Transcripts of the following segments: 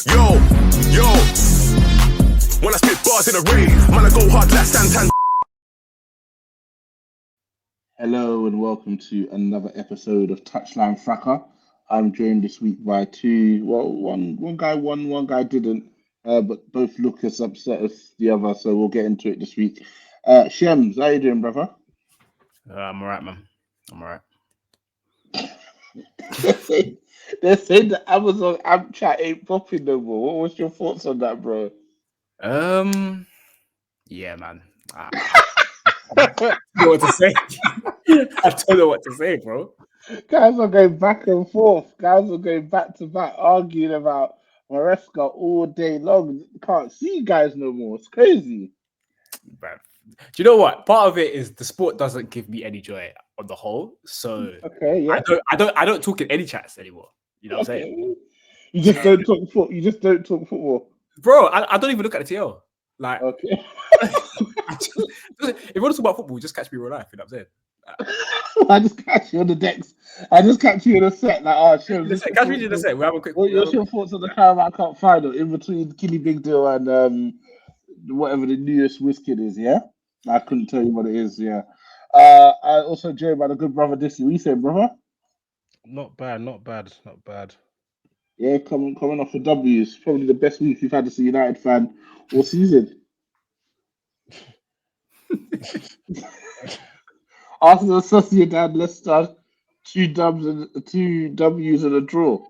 Yo, when I spit bars in a rave, man, I go hard like Santan. Hello and welcome to another episode of Touchline Fracas. I'm joined this week by one guy won, one guy didn't, but both look as upset as the other, so we'll get into it this week. Semms, how you doing, brother? I'm alright, man. I'm alright. They're saying that Amazon app chat ain't popping no more. What was your thoughts on that, bro? Yeah, man. I don't know what to say. I don't know what to say, bro. Guys are going back and forth. Guys are going back to back, arguing about Maresca all day long. Can't see guys no more. It's crazy. Bruv. Do you know what? Part of it is the sport doesn't give me any joy on the whole. So Okay, yeah. I don't talk in any chats anymore. You know what I'm saying? You just don't talk football. You just don't talk football. Bro, I don't even look at the TL. Like, okay. If you want to talk about football, just catch me in real life. You know what I'm saying? I just catch you on the decks. I just catch you in a set. Like, oh, sure. Catch me in the set. We have a quick. What's your thoughts on the Carabao Cup Final in between Killy Big Deal and whatever the newest whiskey is? Yeah, I couldn't tell you what it is. Yeah. I also joined by the good brother Disu. What you saying, brother? Not bad. Yeah, coming off the W's. Probably the best week you've had as a United fan all season. Arsenal, Sociedad, Leicester, 2 W's and a draw.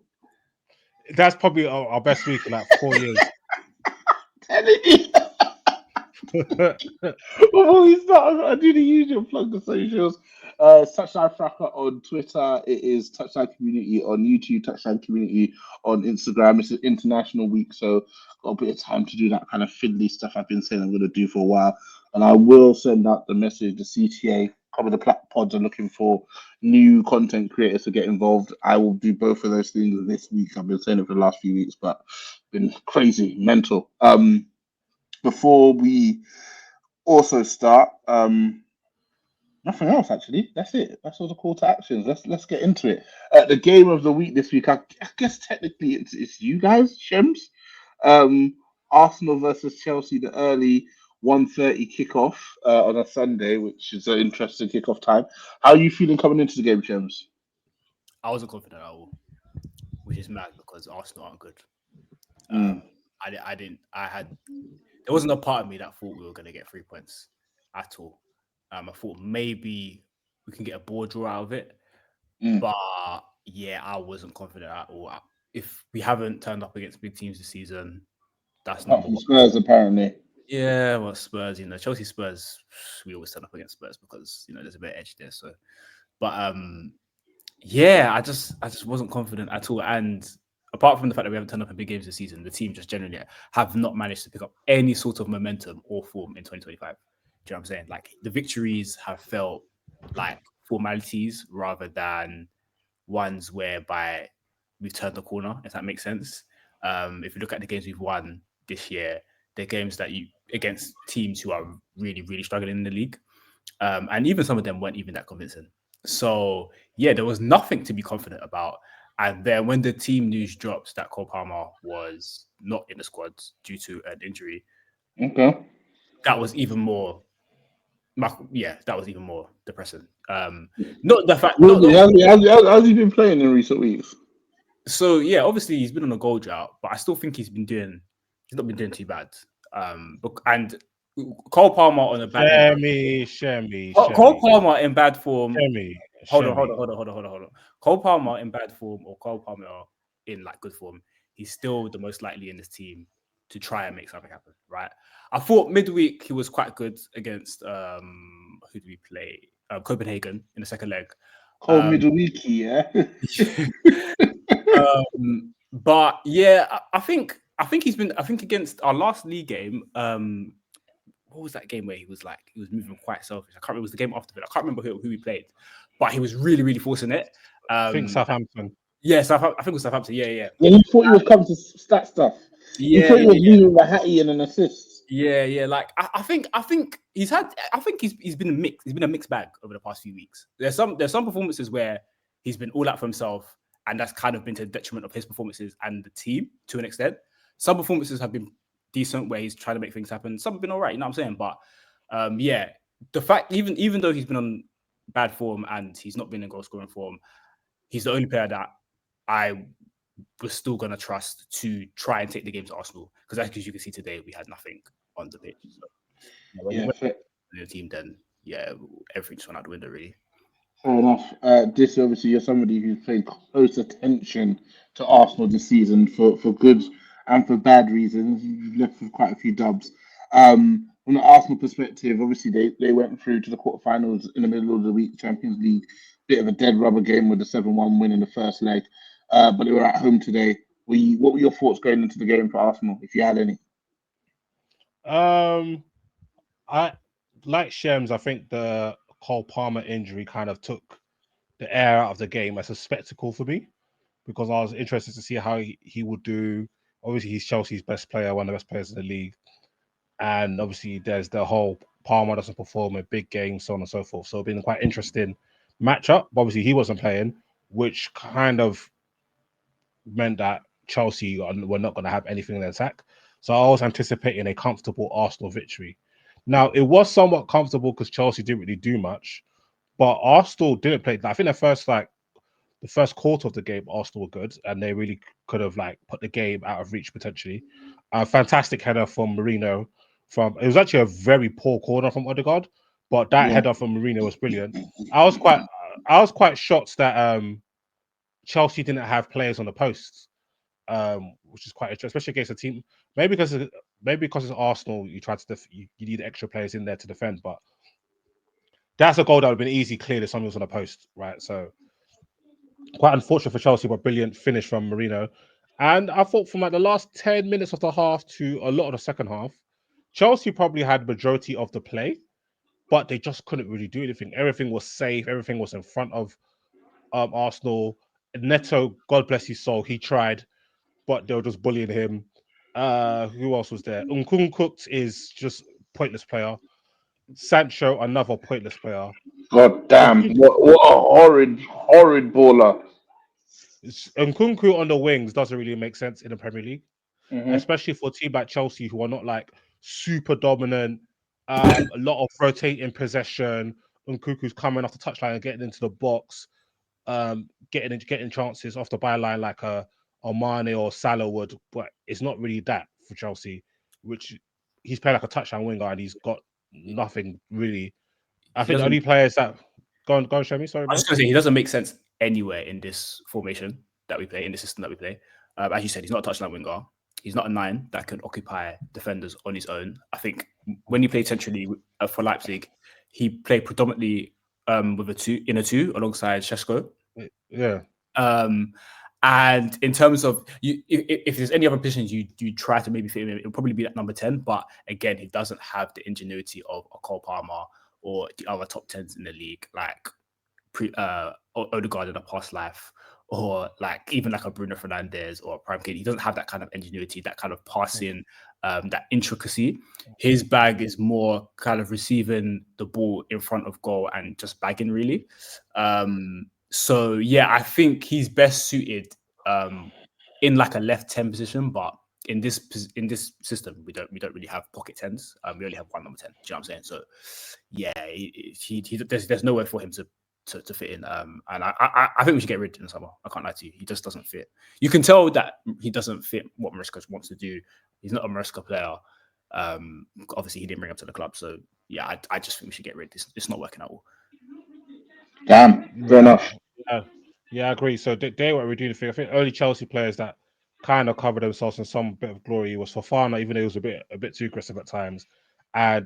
That's probably our best week in like 4 years. Telling you. Before we start, I do the usual plug the socials. Touchline Fracas on Twitter. It is Touchline Community on YouTube. Touchline Community on Instagram. It's an international week, so got a bit of time to do that kind of fiddly stuff I've been saying I'm going to do for a while. And I will send out the message. The CTA, some of the pods are looking for new content creators to get involved. I will do both of those things this week. I've been saying it for the last few weeks, but been crazy, mental. Before we also start, nothing else actually. That's it. That's all the call to actions. Let's get into it. The game of the week this week, I guess technically it's you guys, Semms. Arsenal versus Chelsea, the early 1:30 kickoff on a Sunday, which is an interesting kickoff time. How are you feeling coming into the game, Semms? I wasn't confident at all, which is mad because Arsenal aren't good. There wasn't a part of me that thought we were going to get 3 points at all. I thought maybe we can get a ball draw out of it. But yeah, I wasn't confident at all. If we haven't turned up against big teams this season, that's not Spurs, apparently. Yeah, well, Spurs, Chelsea Spurs, we always turn up against Spurs because, there's a bit of edge there. So, but yeah, I just wasn't confident at all. And apart from the fact that we haven't turned up in big games this season, the team just generally have not managed to pick up any sort of momentum or form in 2025. Do you know what I'm saying? Like, the victories have felt like formalities rather than ones whereby we've turned the corner, if that makes sense. If you look at the games we've won this year, they're games that against teams who are really, really struggling in the league. And even some of them weren't even that convincing. So, yeah, there was nothing to be confident about. And then when the team news dropped that Cole Palmer was not in the squad due to an injury, that was even more. That was even more depressing. Not the fact. How's he been playing in recent weeks? So yeah, obviously he's been on a goal drought, but I still think he's not been doing too bad. And Cole Palmer on a bad. Cole Palmer in bad form. Hold on. Cole Palmer in bad form or Cole Palmer in like good form, he's still the most likely in this team to try and make something happen, right? I thought midweek he was quite good against who did we play? Copenhagen in the second leg. Midweek, yeah. But yeah, I think against our last league game, what was that game where he was moving quite selfish? I can't remember. It was the game after it. I can't remember who he played, but he was really, really forcing it. I think Southampton. Yeah, I think it was Southampton. Yeah. Yeah, he thought he would come to stat stuff. He thought he was leaving with a hattie and an assist. Yeah. Like I think he's been a mix. He's been a mixed bag over the past few weeks. There's some performances where he's been all out for himself, and that's kind of been to the detriment of his performances and the team to an extent. some performances have been decent where he's trying to make things happen. Some have been all right, you know what I'm saying? But yeah, the fact even though he's been on bad form and he's not been in goal scoring form, he's the only player that I was still going to trust to try and take the game to Arsenal, because as you can see today, we had nothing on the pitch. So, when Yeah, fair, the team, then yeah, everything just went out the window really. fair enough. This obviously you're somebody who's paid close attention to Arsenal this season for good and for bad reasons. You've left with quite a few dubs. From the Arsenal perspective, obviously they went through to the quarterfinals in the middle of the week, Champions League. Bit of a dead rubber game with a 7-1 win in the first leg, but they were at home today. What were your thoughts going into the game for Arsenal, if you had any? I like Shems. I think the Cole Palmer injury kind of took the air out of the game as a spectacle for me, because I was interested to see how he would do. Obviously, he's Chelsea's best player, one of the best players in the league. And obviously, there's the whole Palmer doesn't perform in big games, so on and so forth. So it's been a quite interesting matchup. But obviously, he wasn't playing, which kind of meant that Chelsea were not going to have anything in the attack. So I was anticipating a comfortable Arsenal victory. Now, it was somewhat comfortable because Chelsea didn't really do much, but Arsenal didn't play. I think the first quarter of the game, Arsenal were good, and they really could have put the game out of reach potentially. A fantastic header from Marino. It was actually a very poor corner from Odegaard, but that Yeah. header from Marino was brilliant. I was quite shocked that Chelsea didn't have players on the posts, which is quite interesting, especially against a team. Maybe because it's Arsenal, you try to you need extra players in there to defend, but that's a goal that would have been easy cleared if someone was on the post, right? So quite unfortunate for Chelsea, but brilliant finish from Marino. And I thought from the last 10 minutes of the half to a lot of the second half, Chelsea probably had majority of the play, but they just couldn't really do anything. Everything was safe. Everything was in front of Arsenal. Neto, God bless his soul, he tried, but they were just bullying him. Who else was there? Nkunku is just pointless player. Sancho, another pointless player. God damn! What a horrid baller. Nkunku on the wings doesn't really make sense in the Premier League, Hmm. especially for a team like Chelsea who are not super dominant. A lot of rotating possession. Nkunku's coming off the touchline and getting into the box, getting chances off the byline like a Mane or Salah would, but it's not really that for Chelsea, which he's playing like a touchline winger and he's got nothing really. I He think the doesn't. only players that go on, show me. Sorry, I was bro. just going to say he doesn't make sense anywhere in this formation that we play, in the system that we play. As you said, he's not a touchline winger. He's not a 9 that can occupy defenders on his own. I think when he played centrally for Leipzig, he played predominantly with a 2 alongside Šeško. Yeah. And in terms of if there's any other positions you try to maybe fit him in, it'll probably be that number 10. But again, he doesn't have the ingenuity of a Cole Palmer or the other top 10s in the league, like Odegaard in a past life, or even like a Bruno Fernandes or a Prime Kid. He doesn't have that kind of ingenuity, that kind of passing, that intricacy. His bag is more kind of receiving the ball in front of goal and just bagging really. So yeah, I think he's best suited in like a left 10 position, but in this system, we don't really have pocket 10s. We only have one number 10. Do you know what I'm saying? So yeah, there's nowhere for him to fit in. And I think we should get rid in the summer. I can't lie to you. He just doesn't fit. You can tell that he doesn't fit what Maresca wants to do. He's not a Maresca player. Obviously, he didn't bring him to the club. So yeah, I just think we should get rid. It's not working at all. Damn, fair enough. Yeah, I agree. So they were redoing the thing. I think early Chelsea players that kind of covered themselves in some bit of glory was Fofana, even though he was a bit too aggressive at times, and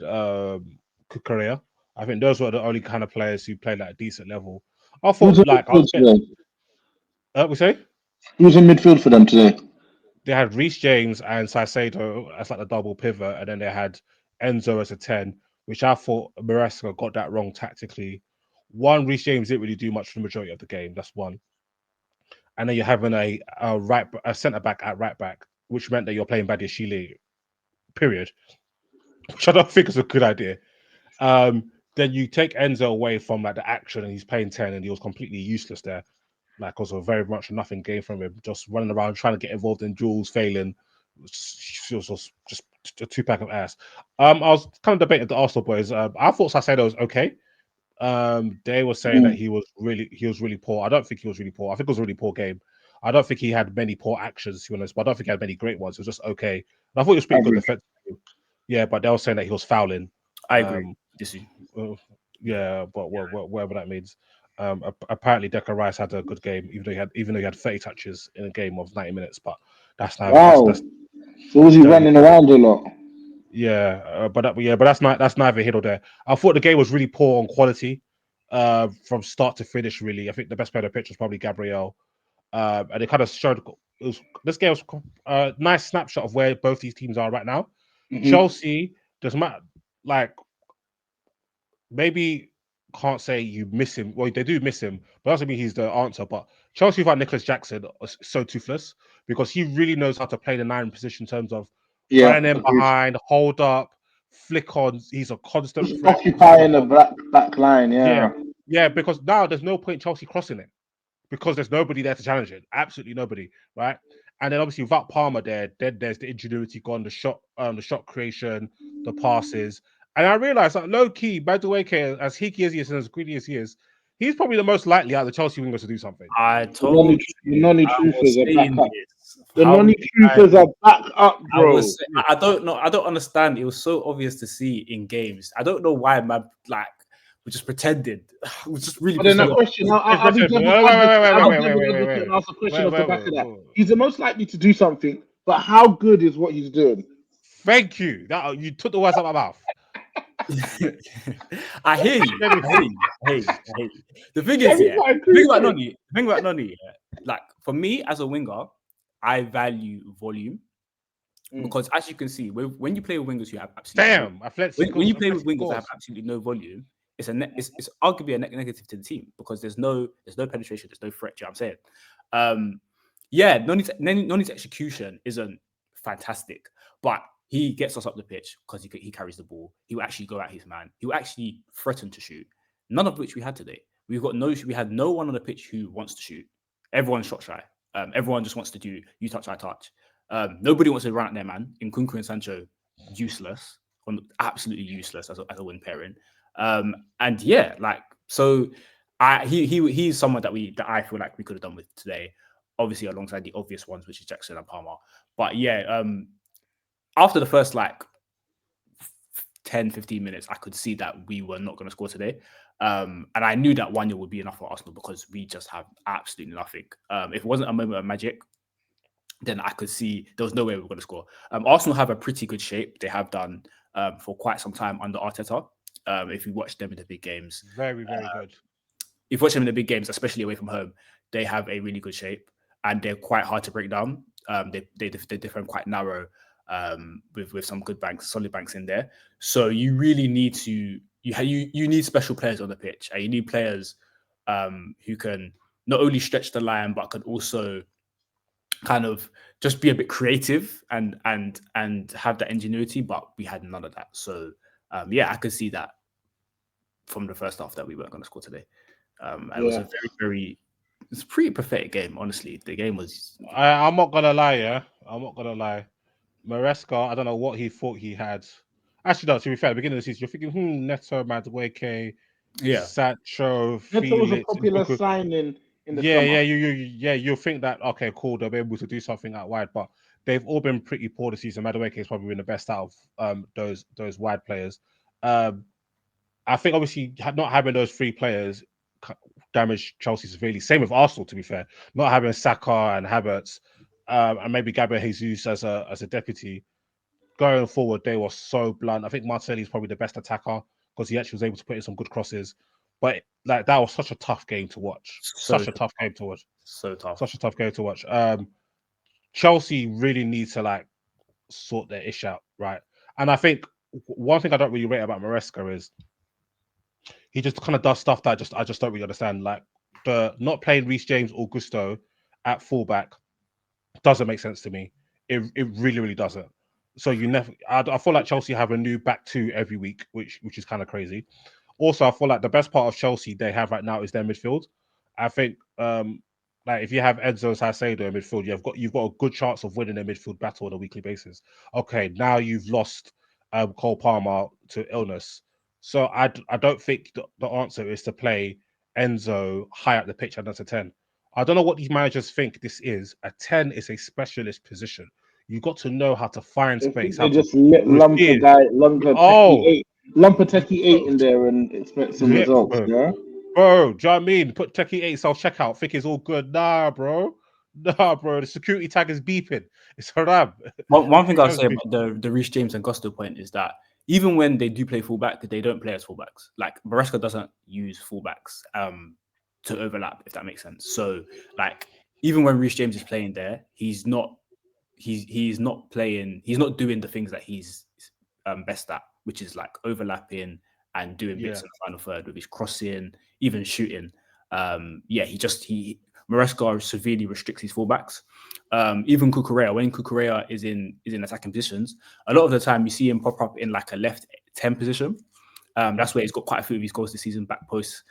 Kukurea. I think those were the only kind of players who played at a decent level. I Who's thought in midfield today? we say Who's in midfield for them today? they had Reece James and Saicedo as the double pivot, and then they had Enzo as a 10, which I thought Maresca got that wrong tactically. One, Reece James didn't really do much for the majority of the game. That's one. And then you're having a centre back at right back, which meant that you're playing Badiashile, period, which I don't think is a good idea. Then you take Enzo away from the action, and he's playing 10, and he was completely useless there. It was a very much nothing game from him, just running around trying to get involved in duels, failing, she was just a 2-pack of ass. I was kind of debating the Arsenal boys. I thought Saicedo was okay. They were saying that he was really poor. I don't think he was really poor. I think it was a really poor game. I don't think he had many poor actions, to be honest, but I don't think he had many great ones. It was just okay. And I thought he was pretty good defensively. Yeah, but they were saying that he was fouling. I agree. Yeah, but whatever that means. Apparently Declan Rice had a good game, even though he had 30 touches in a game of 90 minutes. But that's not So was he running around a lot? Yeah, but that's neither here nor there. I thought the game was really poor on quality, from start to finish. Really, I think the best player on the pitch was probably Gabriel, and it kind of showed. This game was a nice snapshot of where both these teams are right now. Chelsea doesn't matter, like maybe can't say you miss him. Well, they do miss him, but doesn't mean he's the answer. But Chelsea without Nicholas Jackson is so toothless because he really knows how to play the 9 position in terms of running in behind, hold up, flick on. He's a constant threat. Occupying the back line, yeah. Because now there's no point Chelsea crossing it because there's nobody there to challenge it. Absolutely nobody, right? And then obviously without Palmer there, then there's the ingenuity gone, the shot creation, the passes. And I realized that low key, Madueke, as hickey as he is and as greedy as he is, he's probably the most likely out of the Chelsea wingers to do something. I told you, the non-truthers are back up. The non-truthers are back up, bro. I don't know. I don't understand. It was so obvious to see in games. I don't know why, man. Like we just pretended. We just really. But then that question. I'll be wait. Ask a question off the back of that. He's the most likely to do something, but how good is what he's doing? Thank you. That you took the words out of my mouth. I hear you. The thing is, the thing about Noni, like for me as a winger, I value volume because, as you can see, when you play with wingers, you have absolutely when you play with wingers that have absolutely no volume, it's arguably a negative to the team because there's no penetration, there's no threat. Do you know what I'm saying? Noni's execution isn't fantastic, but he gets us up the pitch because he carries the ball. He will actually go at his man. He will actually threaten to shoot. None of which we had today. We had no one on the pitch who wants to shoot. Everyone's shot shy. Everyone just wants to do you touch, I touch. Nobody wants to run at their man. Nkunku and Sancho, useless, absolutely useless as a wing pairing. And yeah, like so, he's someone that I feel like we could have done with today. Obviously, alongside the obvious ones, which is Jackson and Palmer. But yeah, after the first 10, 15 minutes, I could see that we were not going to score today. And I knew that 1-0 would be enough for Arsenal because we just have absolutely nothing. If it wasn't a moment of magic, then I could see there was no way we were going to score. Arsenal have a pretty good shape. They have done for quite some time under Arteta. If you watch them in the big games. Very, very good. If you watch them in the big games, especially away from home, they have a really good shape and they're quite hard to break down. They defend quite narrow. With some good solid banks in there. So you really need to you need special players on the pitch, and you need players who can not only stretch the line but could also kind of just be a bit creative and have that ingenuity. But we had none of that. So I could see that from the first half that we weren't going to score today. It was a it's a pretty pathetic game, honestly. The game was. I'm not gonna lie, I'm not gonna lie. Maresca, I don't know what he thought he had. Actually, no, to be fair, at the beginning of the season, you're thinking, Neto, Madueke, Sancho, Neto was a popular signing in the summer. You'll think that, okay, cool, they'll be able to do something out wide, but they've all been pretty poor this season. Madueke has probably been the best out of those wide players. I think, obviously, not having those 3 players damaged Chelsea severely. Same with Arsenal, to be fair. Not having Saka and Havertz, and maybe Gabriel Jesus as a deputy. Going forward, they were so blunt. I think Martinelli is probably the best attacker because he actually was able to put in some good crosses. But that was such a tough game to watch. Such a tough game to watch. Chelsea really need to sort their ish out, right? And I think one thing I don't really rate about Maresca is he just kind of does stuff that I just don't really understand. Like the not playing Reece James or Gusto at fullback doesn't make sense to me. It really, really doesn't. So I feel like Chelsea have a new back 2 every week, which is kind of crazy. Also, I feel like the best part of Chelsea they have right now is their midfield. I think Like if you have Enzo and Salcedo in midfield, you've got a good chance of winning a midfield battle on a weekly basis. Okay, now you've lost Cole Palmer to illness, so I don't think the answer is to play Enzo high up the pitch and that's a 10. I don't know what these managers think this is. A 10 is a specialist position. You got to know how to find I think space, how they to just lump a receive. guy, lump a techie eight Bro, in there and expect some yeah, results. Yeah. bro, do you know what I mean? Put Techie 8 self checkout, think it's all good. Nah, bro. Nah, bro. The security tag is beeping. It's haram. One thing I'll Security tag say is beeping. about the Reece James and Gusto point is that even when they do play fullback, they don't play as fullbacks. Like Maresca doesn't use fullbacks to overlap, if that makes sense. So like even when Reece James is playing there, he's not doing the things that he's best at, which is like overlapping and doing bits Yeah. in the final third with his crossing, even shooting. Maresca severely restricts his fullbacks. Even Cucurella, when Cucurella is in attacking positions, a lot of the time you see him pop up in like a left 10 position. That's where he's got quite a few of his goals this season, back posts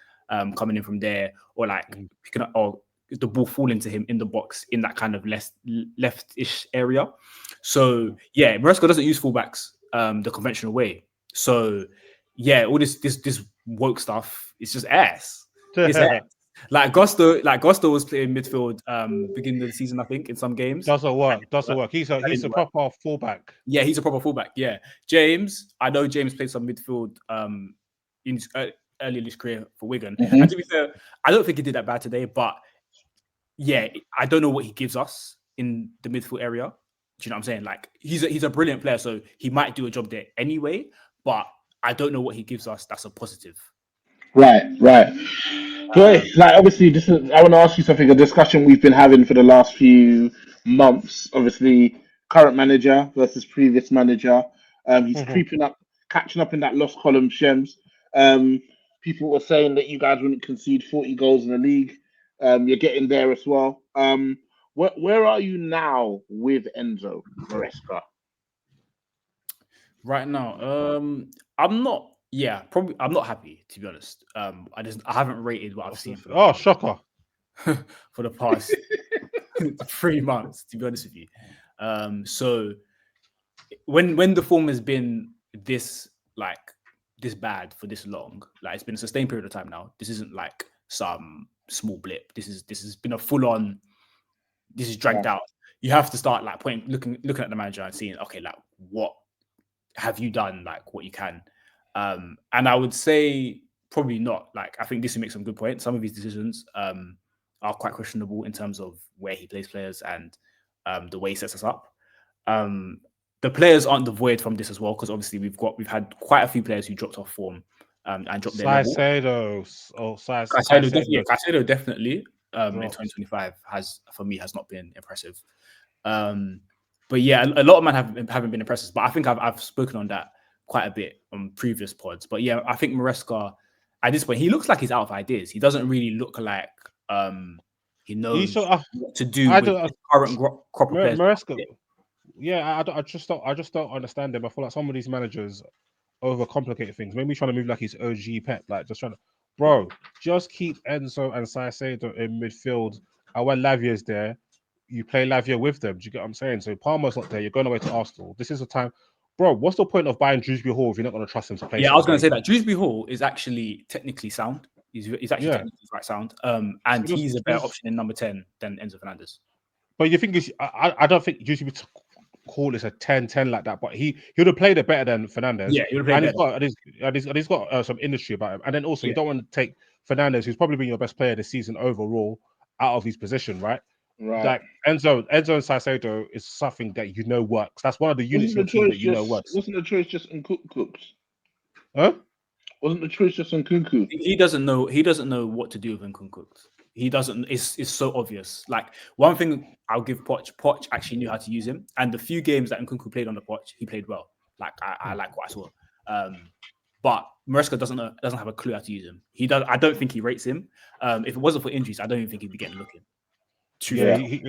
coming in from there, or like picking up or the ball falling to him in the box in that kind of left-ish area. So yeah, Maresca doesn't use fullbacks the conventional way. So yeah, all this woke stuff, it's just ass. It's ass. Like Gusto was playing midfield beginning of the season, I think, in some games. Doesn't work. He's a proper fullback. Yeah, he's a proper fullback. Yeah. James, I know James played some midfield in his early in his career for Wigan. Mhm. And to be fair, I don't think he did that bad today, but yeah, I don't know what he gives us in the midfield area. Do you know what I'm saying? Like he's a brilliant player, so he might do a job there anyway, but I don't know what he gives us that's a positive. Right. So, like, obviously, I want to ask you something. A discussion we've been having for the last few months. Obviously, current manager versus previous manager. He's creeping up, catching up in that lost column. Shems. People were saying that you guys wouldn't concede 40 goals in the league. You're getting there as well. Where are you now with Enzo Maresca? Right now, I'm not. Yeah, probably. I'm not happy, to be honest. I haven't rated what I've seen for the shocker for the past 3 months. To be honest with you, so when the form has been this bad for this long, like it's been a sustained period of time now. This isn't like some small blip. This has been a full on. This is dragged out. You have to start like looking at the manager and seeing, okay, like what have you done, like what you can. And I would say probably not. Like I think Disu makes some good points. Some of his decisions are quite questionable in terms of where he plays players and the way he sets us up. The players aren't devoid from this as well, because obviously we've had quite a few players who dropped off form and dropped their level. Caicedo definitely in 2025 has not been impressive. But yeah, a lot of men haven't been impressive. But I think I've spoken on that quite a bit on previous pods. But yeah, I think Maresca at this point, he looks like he's out of ideas. He doesn't really look like he knows what to do with the current crop of players. Maresca. Yeah, I just don't understand him. I feel like some of these managers overcomplicate things. Maybe trying to move like he's OG Pep, like just trying to, bro, just keep Enzo and Salcedo in midfield. And when Lavia's there, you play Lavia with them. Do you get what I'm saying? So Palmer's not there. You're going away to Arsenal. This is a time, bro. What's the point of buying Dewsbury Hall if you're not going to trust him to play? Yeah, I was going to say that Dewsbury Hall is actually technically sound. He's actually technically quite sound. And he's a better option in number 10 than Enzo Fernandez. But you think I don't think Dewsbury Hall is a 10-10 like that, but he would have played it better than Fernandez. Yeah, he would have played better. He's got some industry about him. And then also, you don't want to take Fernandez, who's probably been your best player this season overall, out of his position, right? Right. Like Enzo and Salcedo is something that works. That's one of the units of the team that works. Wasn't the choice just in Cooks? Huh? Wasn't the choice just in Nkunku? He doesn't know what to do with Nkunku. He doesn't. It's so obvious. Like one thing I'll give Poch actually knew how to use him, and the few games that Nkunku played on the Poch, he played well. Like I like what I saw. But Maresca doesn't have a clue how to use him. I don't think he rates him. If it wasn't for injuries, I don't even think he'd be getting looking. He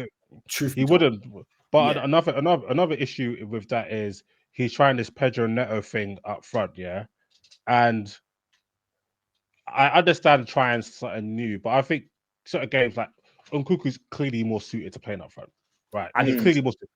wouldn't. But another issue with that is he's trying this Pedro Neto thing up front, yeah. And I understand trying something new, but I think certain games like Nkunku's clearly more suited to playing up front. Right. I He's don't clearly more suited.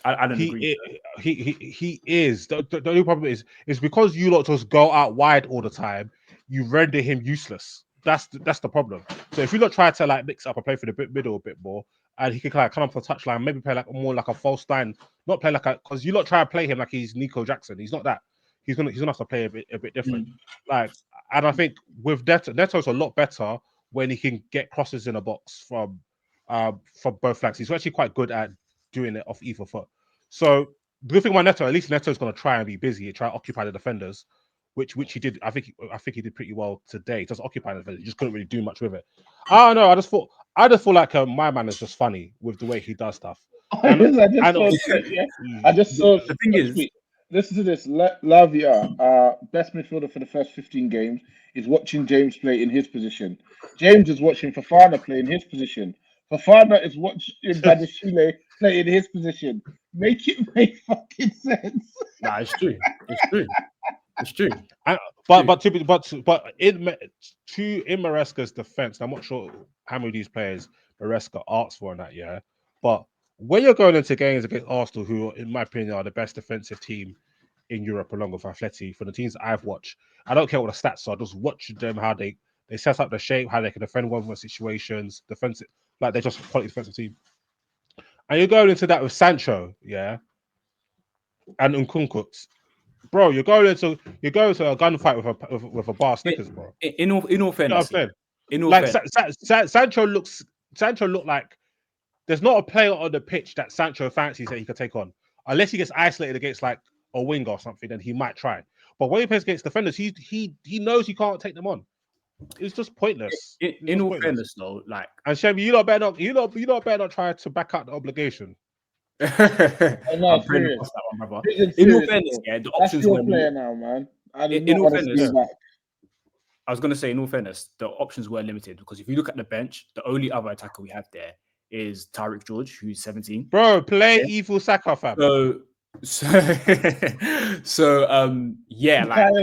I don't agree. He is. The only problem is because you lot just go out wide all the time, you render him useless. That's the problem. So if you lot try to like mix up and play for the middle a bit more, and he can like come up for touchline, maybe play like more like a false nine, not play like a because you lot try to play him like he's Nico Jackson. He's not that. He's gonna have to play a bit different. Like, and I think with Neto's a lot better when he can get crosses in a box from both flanks. He's actually quite good at doing it off either foot. So the good thing about Neto, at least Neto's going to try and be busy, try to occupy the defenders, which he did. I think he did pretty well today. Just occupy the defenders. He just couldn't really do much with it. I don't know. I just feel like my man is just funny with the way he does stuff. I just saw the thing is, listen to this. Lavia, best midfielder for the first 15 games, is watching James play in his position. James is watching Fofana play in his position. Fofana is watching Badashile play in his position. Make it make fucking sense. nah, it's true. It's true. But in Maresca's defense, I'm not sure how many of these players Maresca asks for in that year. But when you're going into games against Arsenal, who, in my opinion, are the best defensive team in Europe, along with Atleti, for the teams I've watched, I don't care what the stats are. Just watch them how they set up the shape, how they can defend one situations, defensive, like they're just a quality defensive team. And you're going into that with Sancho, yeah, and Nkunku. Bro, you're going into a gunfight with a bar of Snickers, bro. In all fairness, Sancho looked like there's not a player on the pitch that Sancho fancies that he could take on, unless he gets isolated against like a winger or something. Then he might try. But when he plays against defenders, he knows he can't take them on. It's just pointless. In all fairness, though, like, and Chevy, you lot better not try to back out the obligation. I'm praying across that one, brother. In all fairness, yeah, the options were player now, man. In all fairness, I was going to say, in all fairness, the options were limited because if you look at the bench, the only other attacker we have there is Tariq George, who's 17. Bro, play evil Saka, fam. Yeah, like,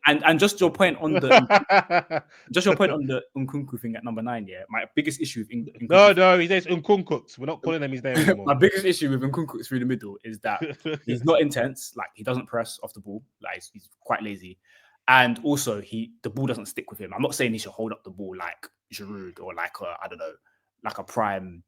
and just your point on the Nkunku thing at number 9. Yeah, my biggest issue with Nkunku, no, he says Nkunku. We're not calling him his name anymore. My biggest issue with Nkunku through the middle is that he's not intense. Like, he doesn't press off the ball. Like, he's quite lazy, and also the ball doesn't stick with him. I'm not saying he should hold up the ball like Giroud or like I don't know, like a prime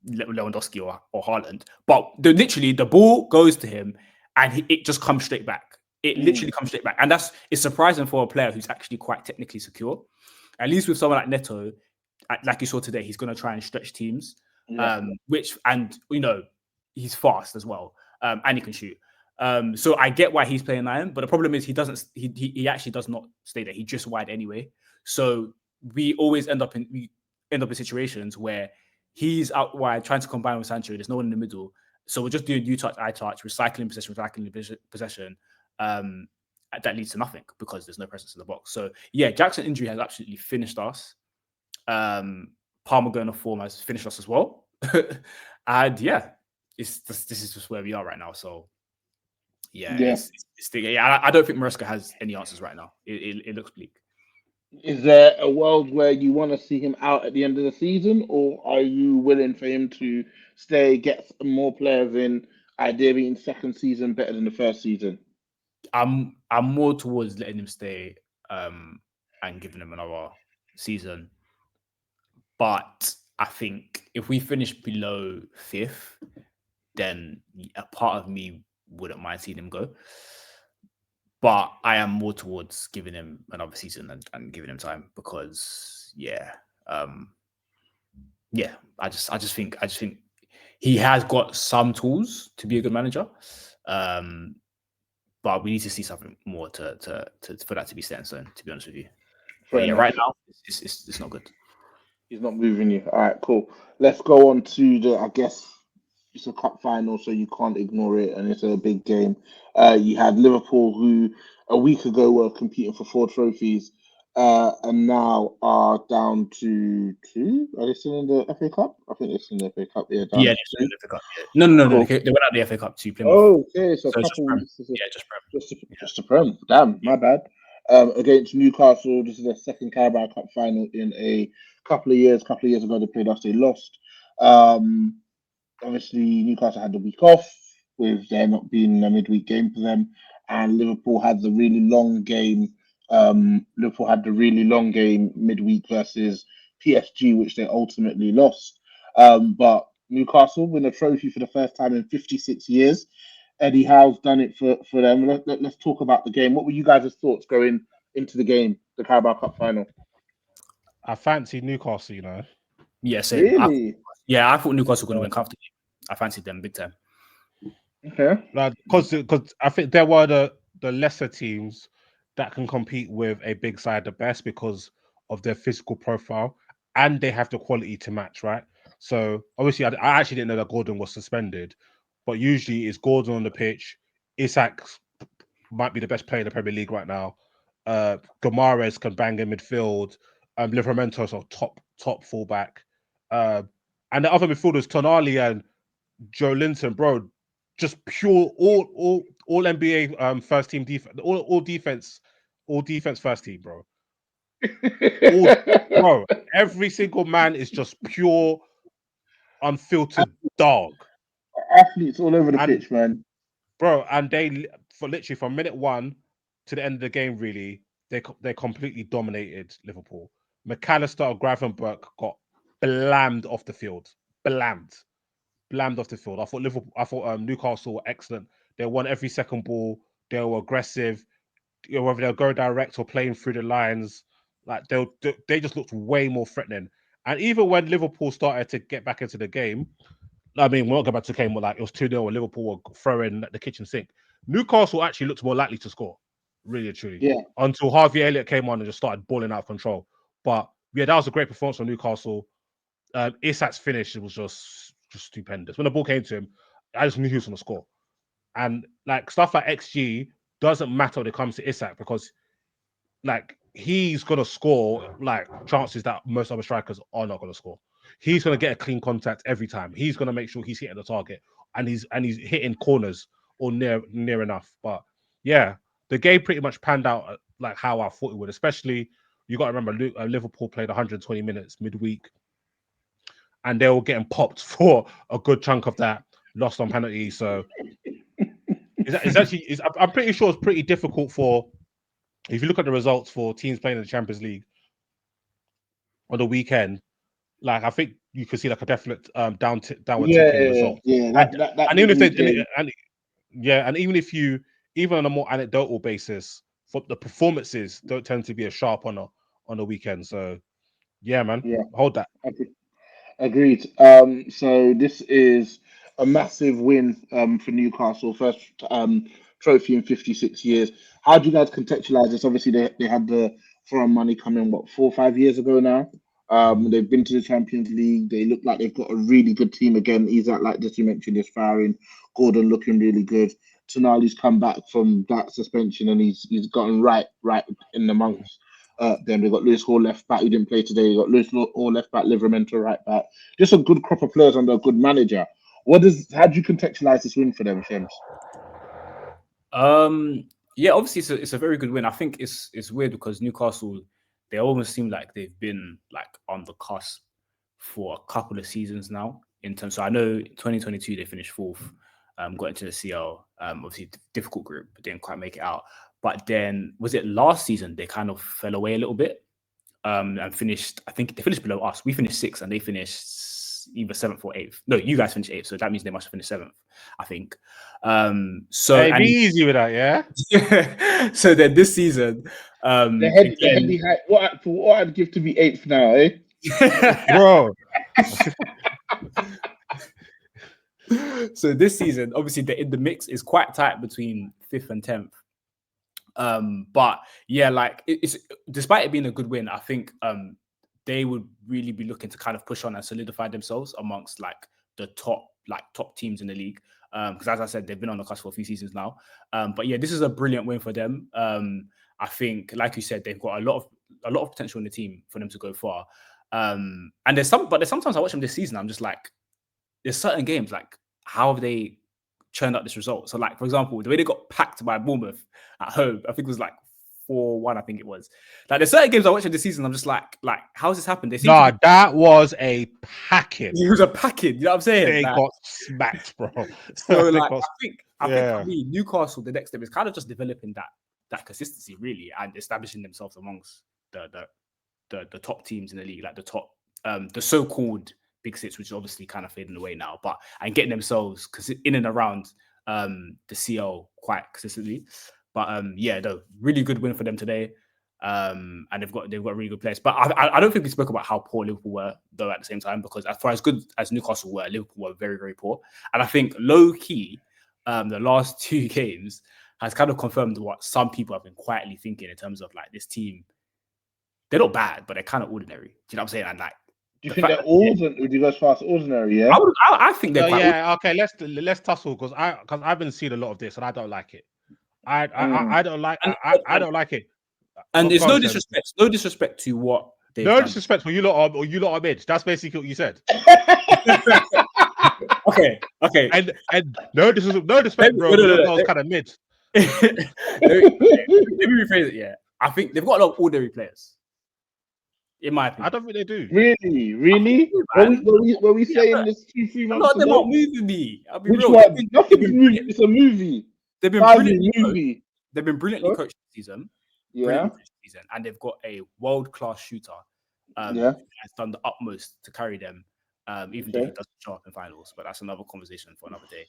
Lewandowski or Haaland, but literally the ball goes to him and it just comes straight back. It literally comes straight back, and it's surprising for a player who's actually quite technically secure. At least with someone like Neto, like you saw today, he's going to try and stretch teams, he's fast as well, and he can shoot. So I get why he's playing 9, but the problem is he actually does not stay there. He drifts wide anyway. So we always end up in situations where he's out wide trying to combine with Sancho. There's no one in the middle. So we're just doing you touch, I touch, recycling possession. That leads to nothing because there's no presence in the box. So yeah, Jackson injury has absolutely finished us. Palmer going off form has finished us as well. And yeah, this is just where we are right now. So yeah. I don't think Maresca has any answers right now. It looks bleak. Is there a world where you want to see him out at the end of the season, or are you willing for him to stay, get more players in, ideally in second season better than the first season? I'm more towards letting him stay and giving him another season. But I think if we finish below 5th, then a part of me wouldn't mind seeing him go. But I am more towards giving him another season and giving him time because I just think he has got some tools to be a good manager. But we need to see something more for that to be set in stone, to be honest with you. But right now it's not good. He's not moving you. All right, cool. Let's go on to I guess it's a cup final, so you can't ignore it, and it's a big game. You had Liverpool, who a week ago were competing for 4 trophies, and now are down to 2. Are they still in the FA Cup? I think they're still in the FA Cup. Yeah, they're still in the FA Cup. Yeah. No. Cool. They went out the FA Cup to Plymouth. Oh, okay. So just Prem. Just a Prem. Damn, my bad. Against Newcastle, this is their second Carabao Cup final in a couple of years ago they played us, they lost. Obviously Newcastle had the week off with there not being a midweek game for them, and Liverpool had the really long game. Liverpool had the really long game midweek versus PSG, which they ultimately lost. But Newcastle win a trophy for the first time in 56 years. Eddie Howe's done it for them. Let's talk about the game. What were you guys' thoughts going into the game, the Carabao Cup final? I fancy Newcastle, you know. Yeah, same. Really? I thought Newcastle were going to win comfortably. I fancied them big time. Okay. Like, because I think there were the lesser teams that can compete with a big side the best because of their physical profile, and they have the quality to match, right? So obviously, I actually didn't know that Gordon was suspended, but usually it's Gordon on the pitch. Isak might be the best player in the Premier League right now. Gomares can bang in midfield. Livramento's a top fullback. And the other midfielders, Tonali and Joe Linton, bro, just pure all NBA first team defense, all defense first team, bro. Bro, every single man is just pure, unfiltered dog. Athletes all over the And pitch, man. bro, and they for literally from minute one to the end of the game, really, they completely dominated Liverpool. McAllister or Gravenberch got blammed off the field. Blammed off the field. I thought Newcastle were excellent. They won every second ball. They were aggressive. You know, whether they'll go direct or playing through the lines, like they just looked way more threatening. And even when Liverpool started to get back into the game, I mean, we'll not go back to the game, but like it was 2-0 and Liverpool were throwing at the kitchen sink. Newcastle actually looked more likely to score, really and truly. Yeah. Until Harvey Elliott came on and just started balling out of control. But yeah, that was a great performance from Newcastle. Isak's finish was just stupendous. When the ball came to him, I just knew he was going to score. And like stuff like XG doesn't matter when it comes to Isak because like he's going to score like chances that most other strikers are not going to score. He's going to get a clean contact every time. He's going to make sure he's hitting the target and he's hitting corners or near enough. But yeah, the game pretty much panned out like how I thought it would. Especially you got to remember Liverpool played 120 minutes midweek, and they were getting popped for a good chunk of that, lost on penalty. So I'm pretty sure it's pretty difficult for. If you look at the results for teams playing in the Champions League on the weekend, like I think you could see like a definite downward tick in results. Yeah. And even if they game. and even on a more anecdotal basis, for the performances don't tend to be as sharp on a weekend. So yeah, man, hold that. Agreed. So this is a massive win for Newcastle, first trophy in 56 years. How do you guys contextualize this? Obviously, they had the foreign money coming, 4 or 5 years ago now. They've been to the Champions League. They look like they've got a really good team again. Isak, like just you mentioned, is firing. Gordon looking really good. Tonali's come back from that suspension and he's gotten right in amongst then we've got Lewis Hall left back who didn't play today. We've got Lewis Hall left back, Livramento right back. Just a good crop of players under a good manager. How do you contextualize this win for them, Semms? Yeah, obviously it's a very good win. I think it's weird because Newcastle, they almost seem like they've been like on the cusp for a couple of seasons now. So I know 2022 they finished fourth, got into the CL, obviously difficult group, but didn't quite make it out. But then was it last season they kind of fell away a little bit and finished, I think they finished below us. We finished 6th and they finished either 7th or 8th. No, you guys finished 8th, so that means they must have finished 7th, I think. So hey, be easy with that, yeah. So then this season, the heady height. What I'd give to be 8th now, eh? Bro. So this season, obviously, the mix is quite tight between 5th and 10th. But yeah, like it's despite it being a good win, I think they would really be looking to kind of push on and solidify themselves amongst like the top teams in the league. Because as I said, they've been on the cusp for a few seasons now. But yeah, this is a brilliant win for them. I think, like you said, they've got a lot of potential in the team for them to go far. And there's sometimes I watch them this season, I'm just like, there's certain games like how have they churned out this result? So like for example, the way they got packed by Bournemouth at home, I think it was like 4-1, I think it was. Like there's certain games I watched this season, I'm just like, how's this happened? They seem Nah, that was a packing. it was a packing, you know what I'm saying? They Like, got smacked, bro. so They like got- I think for me, Newcastle, the next step is kind of just developing that consistency really and establishing themselves amongst the top teams in the league, like the top the so-called big six, which is obviously kind of fading away now, and getting themselves in and around the CL quite consistently. But yeah, the really good win for them today. And they've got really good players. But I don't think we spoke about how poor Liverpool were though at the same time, because as far as good as Newcastle were, Liverpool were very, very poor. And I think low key, the last 2 games has kind of confirmed what some people have been quietly thinking in terms of like this team. They're not bad, but they're kind of ordinary. Do you know what I'm saying? And like, Do you think they're ordinary? Would you go as far as ordinary? Yeah. I think they're quite yeah. Okay, let's tussle because I've been seeing a lot of this and I don't like it. I don't like I don't like it. And it's no disrespect. No disrespect to what they've no done. disrespect for you lot are mid. That's basically what you said. Okay. And no disrespect, bro. That was kind of mid. Let me rephrase it. Yeah, I think they've got a lot of ordinary players. In my opinion, I don't think they do. Really? Were we saying this 2-3 months ago? They're not moving me. I'll be Which real. one? Nothing's moving. It's a movie. They've been movie. brilliantly. They've been brilliantly coached this season. Yeah. And they've got a world-class shooter. Who has done the utmost to carry them, even though he doesn't show up in finals. But that's another conversation for another day.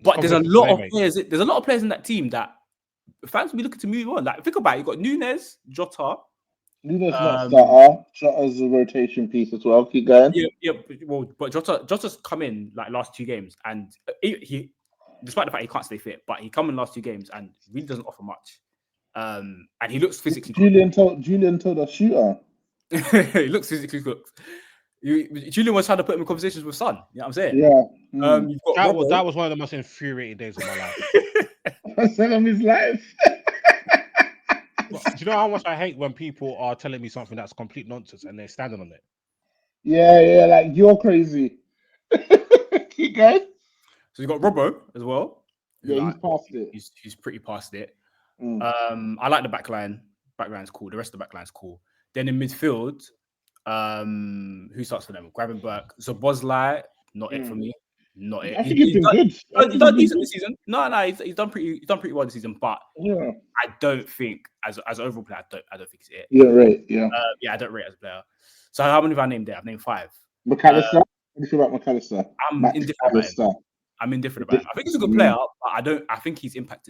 But there's a lot of players. There's a lot of players in that team that fans will be looking to move on. Like think about it. You got Nunes, Jota. Nunes not starter. Jota's a rotation piece as well. Keep going. Yeah. Well, but Jota's come in like last 2 games, and he despite the fact he can't stay fit, but he come in last 2 games and really doesn't offer much. And he looks physically. Julian told us shooter. He looks physically cooked. Julian was trying to put him in conversations with Son. You know what I'm saying? Yeah. You've got that was one of the most infuriating days of my life. I said of his life. Do you know how much I hate when people are telling me something that's complete nonsense and they're standing on it? Yeah, like you're crazy. Keep going. So you got Robbo as well. Yeah, he's past it. He's pretty past it. I like the backline. Backline's cool. The rest of the backline's cool. Then in midfield, who starts for them? Gravenberch. So Bosley, not it for me. Not it. I think he's been good. He's done decent this season. No, he's done pretty well this season. But yeah, I don't think as an overall player, I don't think it's it. Yeah, right. Yeah. I don't rate as a player. So how many have I named there? I've named 5. McAllister. What do you feel about McAllister? I'm indifferent about him. I think he's a good player, but I think his impact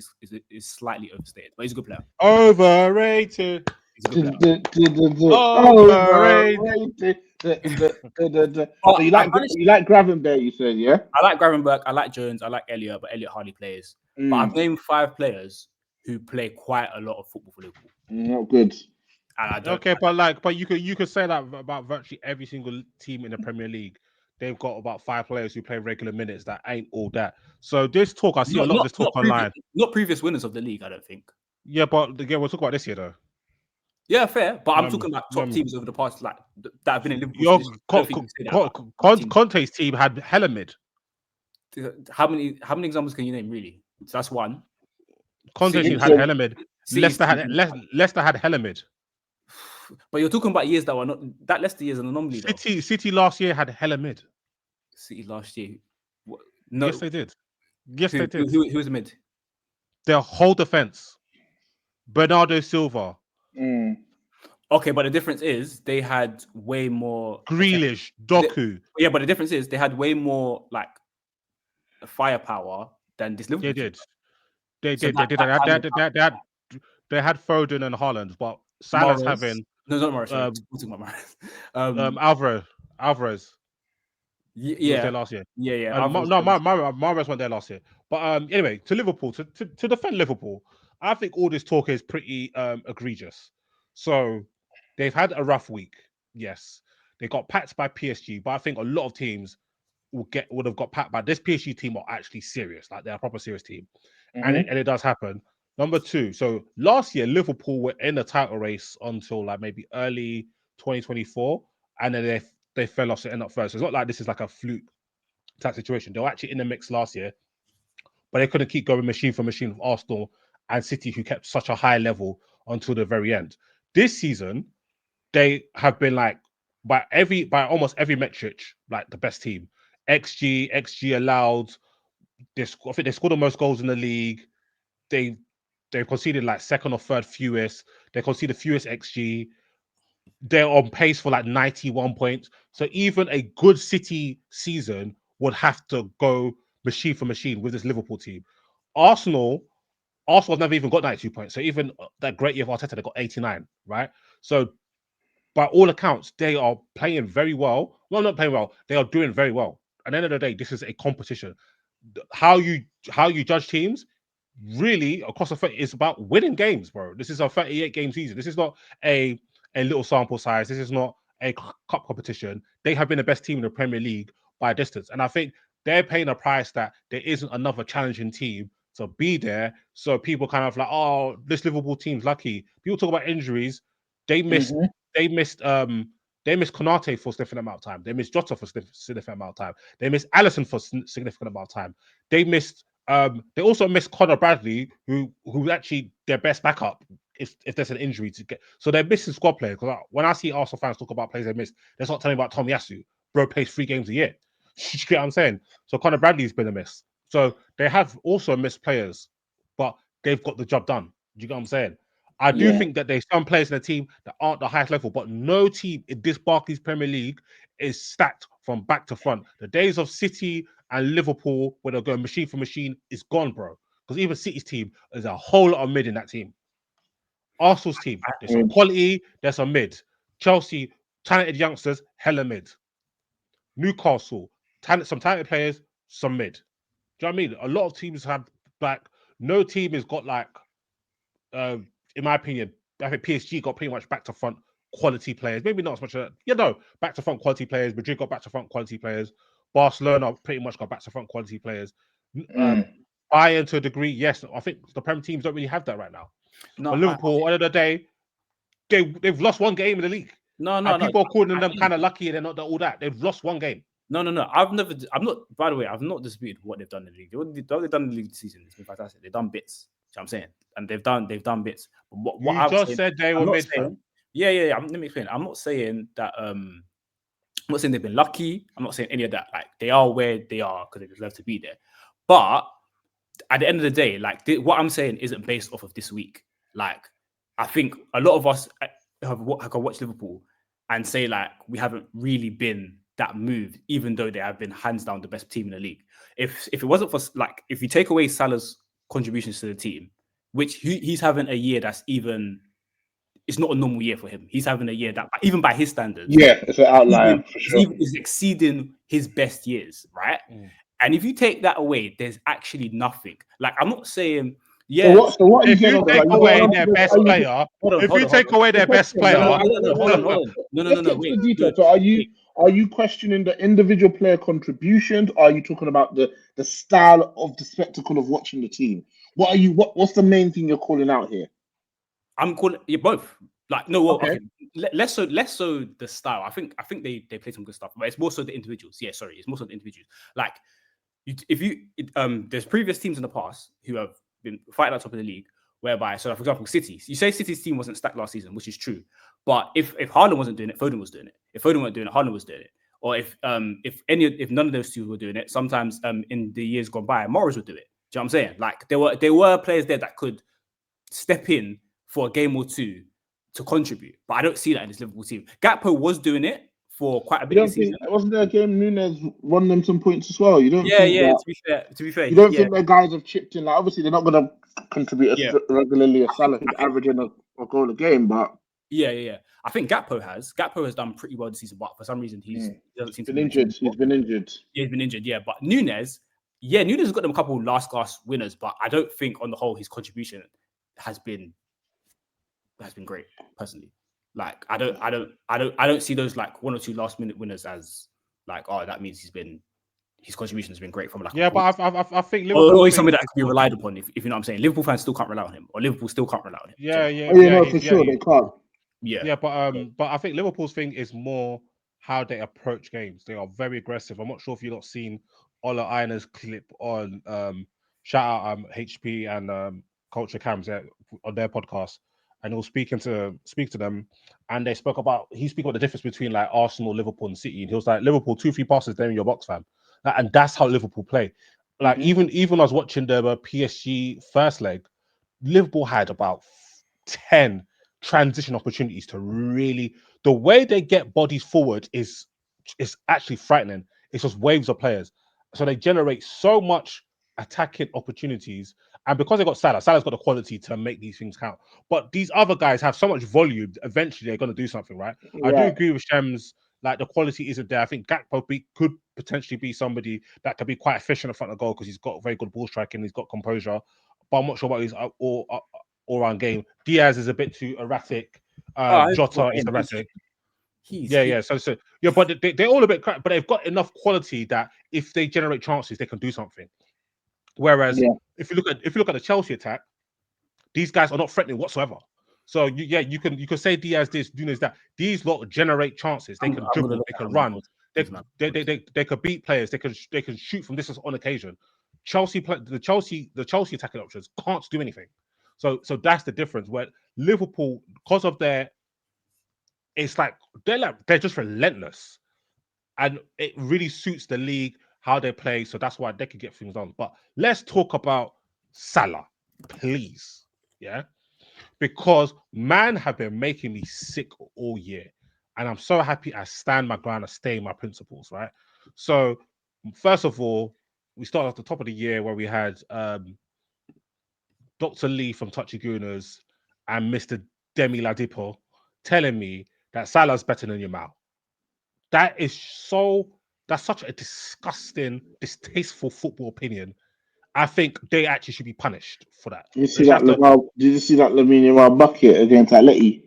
is slightly overstated. But he's a good player. Overrated. He's a good player. Overrated. You like Gravenberch, you said, yeah? I like Gravenberch, I like Jones, I like Elliott, but Elliott hardly plays. But I've named 5 players who play quite a lot of football for Liverpool. Not good. And but you could say that about virtually every single team in the Premier League. They've got about 5 players who play regular minutes that ain't all that. So this talk, I see a lot of this talk online. Not previous winners of the league, I don't think. Yeah, but we'll talk about this year though. Yeah, fair. But I'm talking about top teams over the past, like that have been in Liverpool. Conte's team had hella mid. How many examples can you name? Really? So that's one. Conte's team had hella mid. Leicester had hella mid. But you're talking about years that were not. That Leicester year is an anomaly. City last year had hella mid. City last year. No. Yes, they did. Yes, they did. Who was mid? Their whole defense. Bernardo Silva. Okay, but the difference is they had way more Grealish, Doku. Yeah, but the difference is they had way more like firepower than this Liverpool. They did. They had Foden and Haaland, but Salah's having not Morris. Alvarez. Yeah, there last year. Yeah. Mahrez went there last year. But anyway, to Liverpool, to defend Liverpool, I think all this talk is pretty egregious. So they've had a rough week. Yes, they got packed by PSG, but I think a lot of teams would have got packed by this PSG team. Are actually serious, like they're a proper serious team, and it does happen. Number 2, so last year Liverpool were in the title race until like maybe early 2024, and then they fell off to end up first. So it's not like this is like a fluke type situation. They were actually in the mix last year, but they couldn't keep going machine for machine with Arsenal and City, who kept such a high level until the very end. This season, they have been like by almost every metric, like the best team. XG allowed. I think they scored the most goals in the league. They've conceded like second or third fewest. They conceded fewest XG. They're on pace for like 91 points. So even a good City season would have to go machine for machine with this Liverpool team. Arsenal have never even got 92 points. So even that great year of Arteta, they got 89, right? So by all accounts, they are playing very well. Well, not playing well. They are doing very well. At the end of the day, this is a competition. How you judge teams really across the 30 is about winning games, bro. This is a 38 game season. This is not a little sample size. This is not a cup competition. They have been the best team in the Premier League by a distance, and I think they're paying a price that there isn't another challenging team to be there. So people kind of like, oh, this Liverpool team's lucky. People talk about injuries. They missed. They missed. They missed Konate for a significant amount of time. They missed Jota for a significant amount of time. They missed Alisson for a significant amount of time. They missed. They also missed Conor Bradley, who's actually their best backup if there's an injury to get. So they're missing squad players. Because when I see Arsenal fans talk about players they missed, they're not telling me about Tomiyasu. Bro plays 3 games a year. You get what I'm saying? So Conor Bradley's been a miss. So they have also missed players, but they've got the job done. Do you get what I'm saying? I do think that there's some players in the team that aren't the highest level, but no team in this Barclays Premier League is stacked from back to front. The days of City and Liverpool, where they're going machine for machine, is gone, bro. Because even City's team is a whole lot of mid in that team. Arsenal's team, there's some quality, there's some mid. Chelsea, talented youngsters, hella mid. Newcastle, some talented players, some mid. Do you know what I mean? A lot of teams have like no team has got like in my opinion, I think PSG got pretty much back to front quality players. Maybe not as much, back to front quality players. Madrid got back to front quality players. Barcelona pretty much got back to front quality players. Bayern to a degree, yes. I think the Prem teams don't really have that right now. No, but Liverpool, end of the day, they've lost 1 game in the league. People are calling them kind of lucky and they're not all that. They've lost 1 game. No. By the way, I've not disputed what they've done in the league. What they've done in the league this season has been fantastic. They've done bits. You know what I'm saying? And they've done bits. But what you just said they were mid. Yeah. Let me explain. I'm not saying that. I'm not saying they've been lucky. I'm not saying any of that. Like they are where they are because they deserve to be there. But at the end of the day, like what I'm saying isn't based off of this week. Like I think a lot of us have watched Liverpool and say like we haven't really been that moved, even though they have been hands down the best team in the league. If it wasn't for like if you take away Salah's contributions to the team, which he's having a year that's even, it's not a normal year for him. He's having a year that, even by his standards, it's an outlier for sure. He's exceeding his best years, right? And if you take that away, there's actually nothing. Like I'm not saying, So what if you take away their best player, if you take away their best player, hold on, wait. So are you questioning the individual player contributions? Or are you talking about the style of the spectacle of watching the team? What's the main thing you're calling out here? I'm calling both. Like no, well, okay. Less so the style. I think they play some good stuff, but it's more so the individuals. Yeah, sorry, it's more so the individuals. Like there's previous teams in the past who have been fighting at the top of the league, whereby, so for example, City. You say City's team wasn't stacked last season, which is true. But if Haaland wasn't doing it, Foden was doing it. If Foden weren't doing it, Haaland was doing it. Or if none of those two were doing it, sometimes in the years gone by, Morris would do it. Do you know what I'm saying? Like there were players there that could step in for a game or two to contribute, but I don't see that in this Liverpool team. Gakpo was doing it for quite a bit this season. Wasn't there a game Nunes won them some points as well? You don't? Yeah. To be fair, you don't think their guys have chipped in? Like obviously they're not going to contribute regularly as Salah, averaging a goal a game, but yeah. I think Gakpo has done pretty well this season, but for some reason he doesn't seem to be injured. He's been injured. Yeah, he's been injured. Yeah, but Nunes has got them a couple last winners, but I don't think on the whole his contribution has been great personally. Like I don't see those like 1 or 2 last minute winners as like, oh, that means his contribution has been great from like but I think Liverpool or somebody that can be relied upon, if you know what I'm saying. Liverpool fans still can't rely on him, or Liverpool still can't rely on him. For sure they can't. But I think Liverpool's thing is more how they approach games. They are very aggressive. I'm not sure if you've not seen Ola Einer's clip on shout out HP and Culture Cams on their podcast, and he was speak to them, and he spoke about the difference between like Arsenal, Liverpool, and City, and he was like, Liverpool 2-3 passes there in your box, fam, and that's how Liverpool play. Like even I was watching the PSG first leg, Liverpool had about 10 transition opportunities to really. The way they get bodies forward is actually frightening. It's just waves of players, so they generate so much attacking opportunities. And because they got Salah's got the quality to make these things count. But these other guys have so much volume. Eventually, they're going to do something, right? I do agree with Shems. Like the quality isn't there. I think Gakpo could potentially be somebody that could be quite efficient in front of goal because he's got very good ball striking. He's got composure, but I'm not sure about his all-round game. Diaz is a bit too erratic. Jota is erratic. But they're all a bit crap. But they've got enough quality that if they generate chances, they can do something. Whereas if you look at the Chelsea attack, these guys are not threatening whatsoever. So you can say Diaz this, Nunes that. These lot generate chances. They can dribble, they can run, they could beat players, they can shoot from distance on occasion. The Chelsea attacking options can't do anything. So that's the difference. Where Liverpool, because of it's like they're just relentless, and it really suits the league how they play. So that's why they can get things done. But let's talk about Salah, please. Yeah. Because man have been making me sick all year. And I'm so happy I stand my ground and stay in my principles, right? So first of all, we started at the top of the year where we had Dr. Lee from Touchy Gooners and Mr. Demi Ladipo telling me that Salah's better than your mouth. That's such a disgusting, distasteful football opinion. I think they actually should be punished for that. Did you see that Lamine Yamal bucket against Atleti?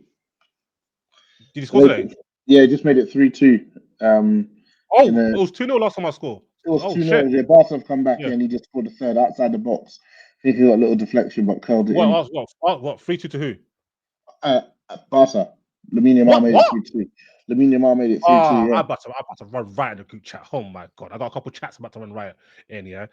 Did he score today? Yeah, just made it 3-2. It was 2-0 last time I scored. It was 2-0. Yeah, Barca have come back and he just scored the third outside the box. I think he got a little deflection, but curled it in. What? 3-2 to who? Barca. Lamine Yamal made it 3-2. Lamine Yamal made it 3-2. I'm about to run right in the group chat. Oh my god, I got a couple chats about to run right in. Yeah.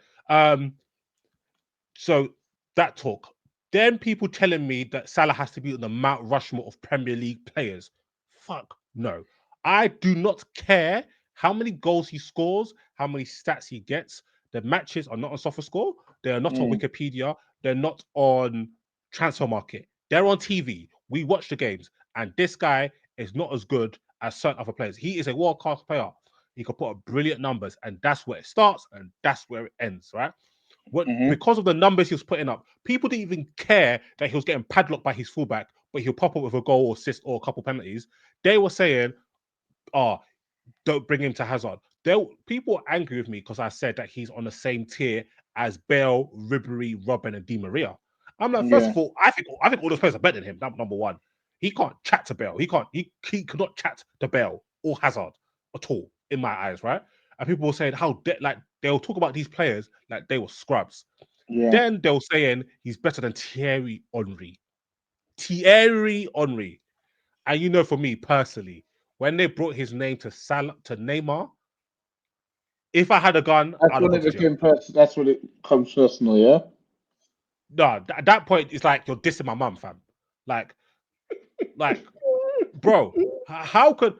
So that talk. Then people telling me that Salah has to be on the Mount Rushmore of Premier League players. Fuck no. I do not care how many goals he scores, how many stats he gets. The matches are not on SofaScore. They are not on Wikipedia. They're not on Transfer Market. They're on TV. We watch the games. And this guy is not as good as certain other players. He is a world-class player. He can put up brilliant numbers. And that's where it starts and that's where it ends, right? Because of the numbers he was putting up, people didn't even care that he was getting padlocked by his fullback, but he'll pop up with a goal or assist or a couple penalties. They were saying, don't bring him to Hazard. People were angry with me because I said that he's on the same tier as Bale, Ribery, Robben, and Di Maria. I'm like, first of all, I think all those players are better than him. That's number one. He can't chat to Bale. He could not chat to Bale or Hazard at all, in my eyes, right? And people were saying they'll talk about these players like they were scrubs. Yeah. Then they were saying he's better than Thierry Henry. And you know, for me personally, when they brought his name to Neymar, if I had a gun, that's when it comes personal, yeah? No, at that point, it's like you're dissing my mum, fam. Like, bro, how could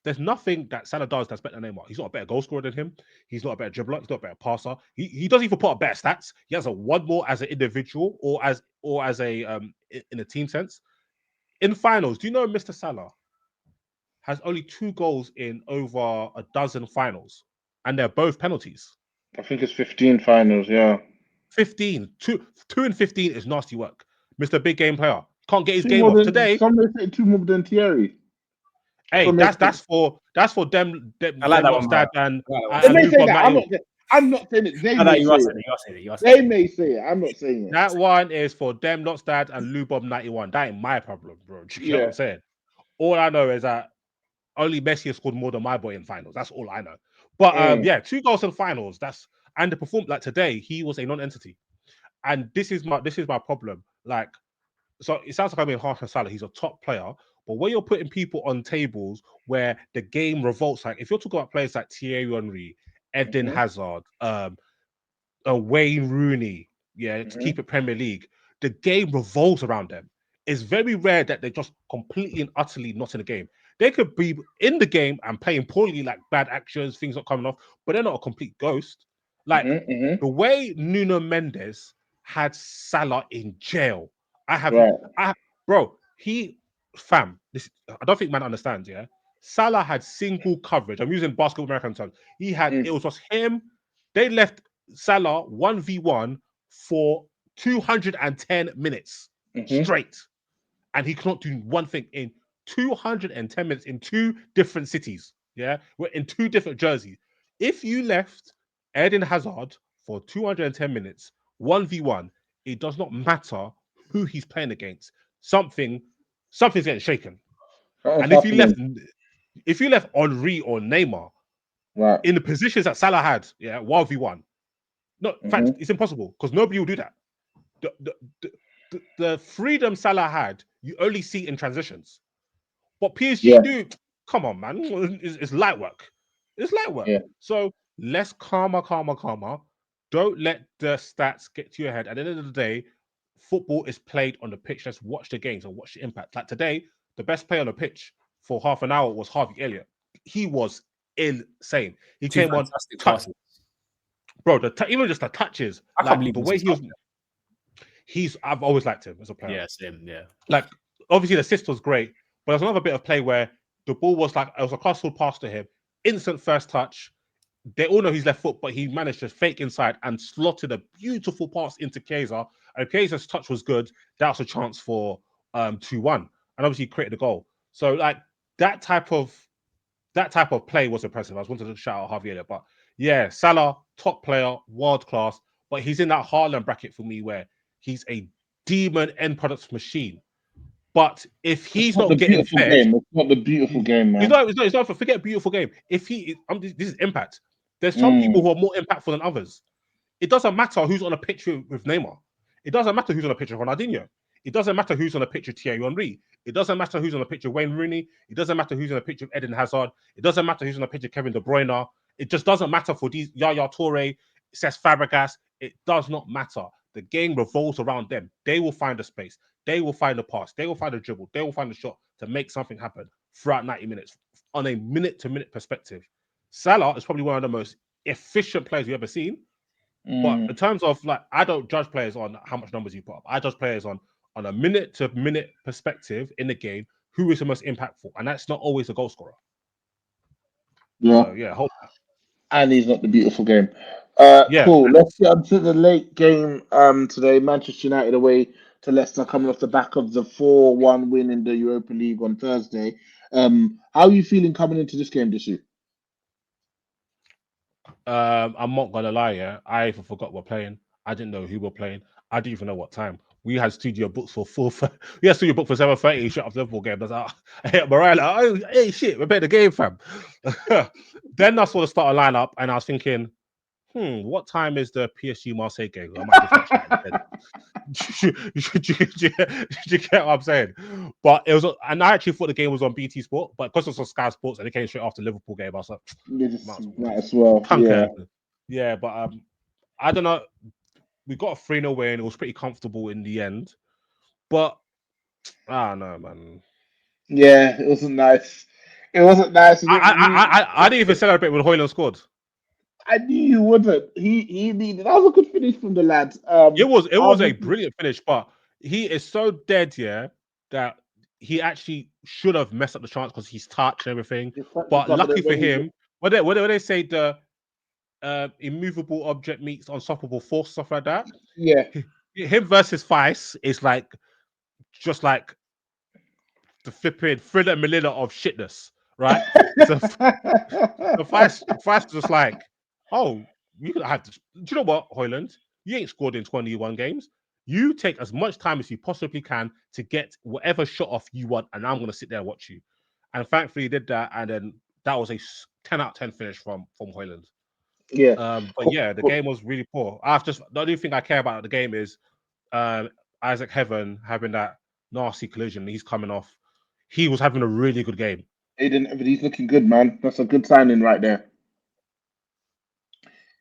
there's nothing that Salah does that's better than Neymar. He's not a better goal scorer than him. He's not a better dribbler. He's not a better passer. He doesn't even put up better stats. He has a one more as an individual or as a in a team sense. In finals, do you know Mr. Salah has only 2 goals in over a dozen finals, and they're both penalties. I think it's 15 finals, yeah. 15. 2 and 15 is nasty work. Mr. Big Game Player can't get his game off today. Some may say 2 more than Thierry. Hey, that's for them. I like that one, Dad and they may say that. I'm not saying it. They may say it. They may say it. I'm not saying it. That one is for them, not Dad and Lou Bob 91. That ain't my problem, bro. You know what I'm saying? All I know is that only Messi has scored more than my boy in finals. That's all I know. But 2 goals in finals. And the performance like today, he was a non-entity. And this is my problem. Like, so it sounds like I'm being harsh on Salah. He's a top player, but when you're putting people on tables where the game revolts, like if you're talking about players like Thierry Henry, Eden Hazard, Wayne Rooney, to keep it Premier League, the game revolves around them. It's very rare that they're just completely and utterly not in the game. They could be in the game and playing poorly, like bad actions, things not coming off, but they're not a complete ghost. Like the way Nuno Mendes had Salah in jail. Bro, this, I don't think man understands, yeah? Salah had single coverage. I'm using basketball American terms. He had, it was just him. They left Salah 1v1 for 210 minutes straight. And he cannot do one thing in 210 minutes in 2 different cities. Yeah, we're in 2 different jerseys. If you left Eden Hazard for 210 minutes, 1v1, it does not matter who he's playing against. Something's getting shaken. And if you left Henry or Neymar in the positions that Salah had, 1v1, no, in fact, it's impossible because nobody will do that. The freedom Salah had, you only see in transitions. What PSG do, come on, man, it's light work. It's light work. Yeah. So let's calmer. Don't let the stats get to your head. At the end of the day, football is played on the pitch. Let's watch the games and watch the impact. Like today, the best player on the pitch for half an hour was Harvey Elliott. He was insane. He came on touch. Bro, even just the touches, like the way he was. I've always liked him as a player. Yeah, same. Yeah. Like obviously the assist was great, but there's another bit of play where the ball was like it was a crossfield pass to him, instant first touch. They all know he's left foot, but he managed to fake inside and slotted a beautiful pass into Chiesa. And Chiesa's touch was good. That was a chance for 2-1, and obviously he created the goal. So like that type of play was impressive. I just wanted to shout out Harvey Elliott, but yeah, Salah, top player, world class, but he's in that Haaland bracket for me where he's a demon end product machine. But if he's not getting fed, it's not the beautiful game, man. It's not forget beautiful game. If this is impact. There's some people who are more impactful than others. It doesn't matter who's on a pitch with Neymar. It doesn't matter who's on a pitch with Ronaldinho. It doesn't matter who's on a pitch with Thierry Henry. It doesn't matter who's on a pitch with Wayne Rooney. It doesn't matter who's on a pitch with Eden Hazard. It doesn't matter who's on a pitch with Kevin De Bruyne. It just doesn't matter for these Yaya Toure, Cesc Fabregas. It does not matter. The game revolves around them. They will find a space. They will find a pass. They will find a dribble. They will find a shot to make something happen throughout 90 minutes on a minute-to-minute perspective. Salah is probably one of the most efficient players we've ever seen. But in terms of like, I don't judge players on how much numbers you put up. I judge players on a minute-to-minute perspective in the game. Who is the most impactful? And that's not always a goal scorer. Yeah. So, hope that. And he's not the beautiful game. Cool. Let's get on to the late game today. Manchester United away to Leicester, coming off the back of the 4-1 win in the Europa League on Thursday. How are you feeling coming into this game, Disu? I'm not gonna lie, yeah. I even forgot we're playing. I didn't know who we're playing. I didn't even know what time. We had studio books for 4:30. We had studio book for 7:30. Shut up, Liverpool game. That's I hit Morayo. Like, oh, hey, shit, we're playing the game, fam. Then I saw the starter lineup, and I was thinking, what time is the PSG Marseille game? I might just watch that instead. Do you get what I'm saying? But it was, and I actually thought the game was on BT Sport, but because it was on Sky Sports and it came straight after the Liverpool game, I was like, might as well. Yeah, but I don't know. We got a 3-0 win. It was pretty comfortable in the end, but I don't know, man. Yeah, it wasn't nice. It wasn't nice. I didn't even celebrate when Højlund scored. I knew you wouldn't. He needed. That was a good finish from the lads. It was a brilliant finish, but he is so dead, that he actually should have messed up the chance because he's touched and everything. But lucky for him, what they say, the immovable object meets unstoppable force, stuff like that. Yeah, him versus Feist is like just like the flipping Thriller Melilla of shitness, right? So Feist just like, oh, you could have. Do you know what, Højlund? You ain't scored in 21 games. You take as much time as you possibly can to get whatever shot off you want, and I'm going to sit there and watch you. And thankfully, he did that, and then that was a 10 out of 10 finish from Højlund. Yeah. But yeah, the game was really poor. The only thing I care about the game is Isaac Heaven having that nasty collision. He's coming off. He was having a really good game. He's looking good, man. That's a good signing right there.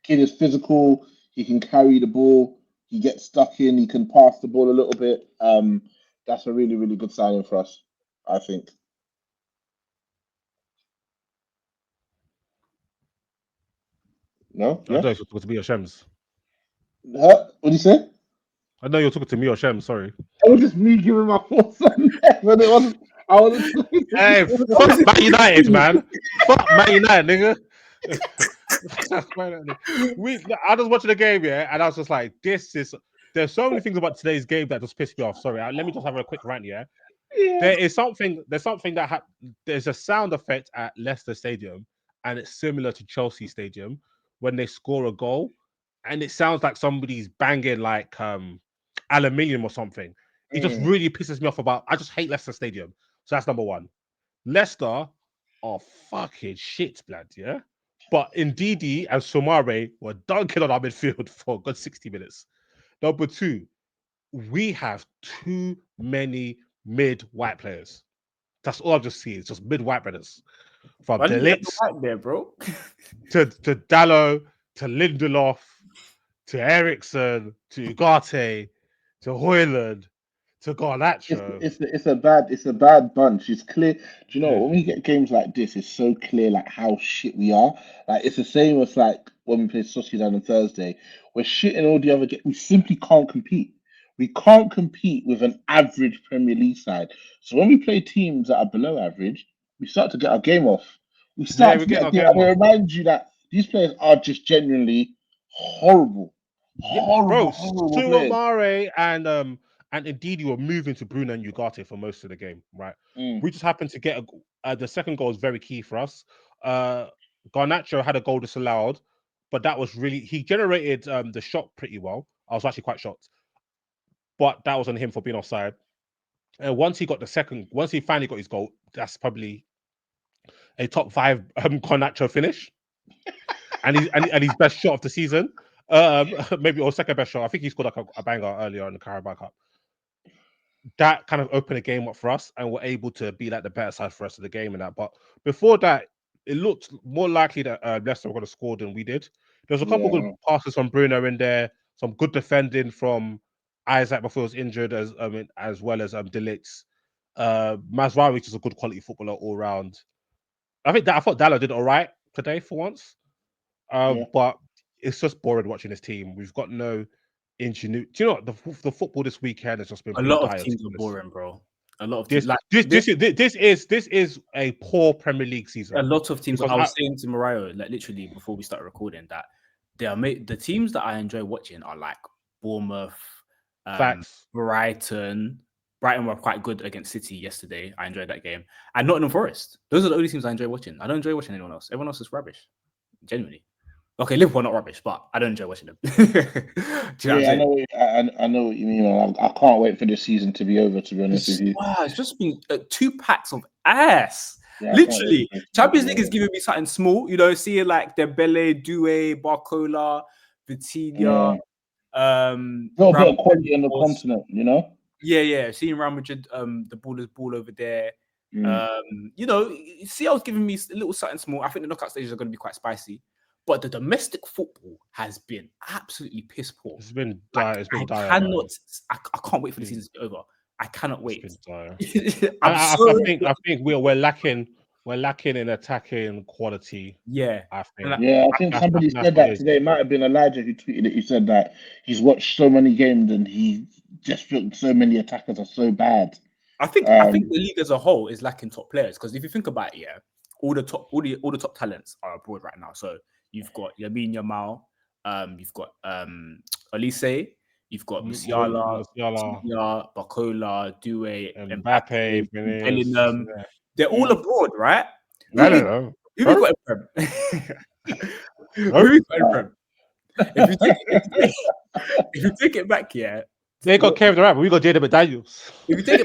Kid is physical. He can carry the ball. He gets stuck in. He can pass the ball a little bit. That's a really, really good signing for us, I think. No, I don't yeah. know if you're talking to me or Shems. What do you say? I know you're talking to me or Shems. Sorry. It was just me giving my thoughts on that, but it wasn't. I wasn't. Hey, fuck Man United, man. Fuck Man United, nigga. I was watching the game, yeah, and I was just like, this is. There's so many things about today's game that just pissed me off. Sorry, let me just have a quick rant, yeah. Yeah. There's something that there's a sound effect at Leicester Stadium, and it's similar to Chelsea Stadium when they score a goal, and it sounds like somebody's banging like aluminium or something. It just Mm. really pisses me off. I just hate Leicester Stadium. So that's number one. Leicester are fucking shit, blood, yeah. But Ndidi and Somare were dunking on our midfield for a good 60 minutes. Number two, we have too many mid-white players. That's all I've just seen. It's just mid-white brothers. From Why didn't you have the Delitz white there, bro? to Dallo to Lindelof to Ericsson to Ugarte to Hoyland to Garnacho. It's a bad bunch. It's clear. Do you know Yeah. when we get games like this? It's so clear like how shit we are. Like it's the same as like when we play Sociedad on Thursday. We're shitting all the other games. We simply can't compete. We can't compete with an average Premier League side. So when we play teams that are below average, we start to get our game off. We Yeah, start we're to get getting a our game. game And it off. reminds you that these players are just genuinely horrible, Yeah, bro, horrible players. Somare and Ndidi were moving to Bruno and Ugarte for most of the game, right? Mm, We just happened to get the second goal was very key for us. Garnacho had a goal disallowed, but that was really he generated the shot pretty well. I was actually quite shocked, but that was on him for being offside. And once he finally got his goal, that's probably a top five Garnacho finish, and his best shot of the season. Maybe or second best shot. I think he scored like a banger earlier in the Carabao Cup. That kind of opened the game up for us, and we're able to be like the better side for the rest of the game and that. But before that, it looked more likely that Leicester were going to score than we did. There was a couple good yeah. passes from Bruno in there, some good defending from Isaac before he was injured, as well as Delitz. Mazraoui is a good quality footballer all round. I thought Dallo did all right today for once. Yeah. But it's just boring watching this team. We've got no ingenuity. Do you know what? The football this weekend has just been A pretty lot of dire. teams are boring, bro. A lot of teams This like this this is a poor Premier League a season lot of teams. because I was saying to Morayo, like literally before we started recording, that the teams that I enjoy watching are like Bournemouth, facts. Brighton. Brighton were quite good against City yesterday. I enjoyed that game. And Nottingham Forest. Those are the only teams I enjoy watching. I don't enjoy watching anyone else. Everyone else is rubbish. Genuinely. Okay, Liverpool are not rubbish, but I don't enjoy watching them. Do you know what I'm Yeah, saying? I know what you mean. Man. I can't wait for this season to be over. To be honest with you, It's just been 2 packs of ass. yeah, I can't wait Literally, for this season to Champions be League is over. giving me something small. You know, seeing like Dembele, Due, Barcola, Vitinha, Yeah, a little Real bit of Madrid, quality on of the course. continent, you know. Yeah. Seeing Real Madrid, the ball over there. Mm. You know, CL's giving me a little something small. I think the knockout stages are going to be quite spicy. But the domestic football has been absolutely piss poor. It's been Like dire. It's been dire, man. I can't wait for the season to be over. I cannot wait. It's been dire. I'm I so think we're lacking in attacking quality. yeah. I And think Yeah, I think I somebody think that's said what it that is. today. It might have been Elijah who tweeted it. He said that he's watched so many games and he just felt so many attackers are so bad. I think Um, the league as a whole is lacking top players because if you think about it, yeah, all the top talents are abroad right now. So you've got Yamin Yamal, you've got Olise, you've got Musiala, Musiala, Vitinha, Barcola, Due, Mbappe, Mbappe, Vinicius. Bellingham. They're all mm, abroad, right? Who I we don't know. who we Huh? got in Prem? Huh? Who we got in Prem? If you take it back, yeah. They got Kevin Durant, but we got Jaden McDaniels. If you take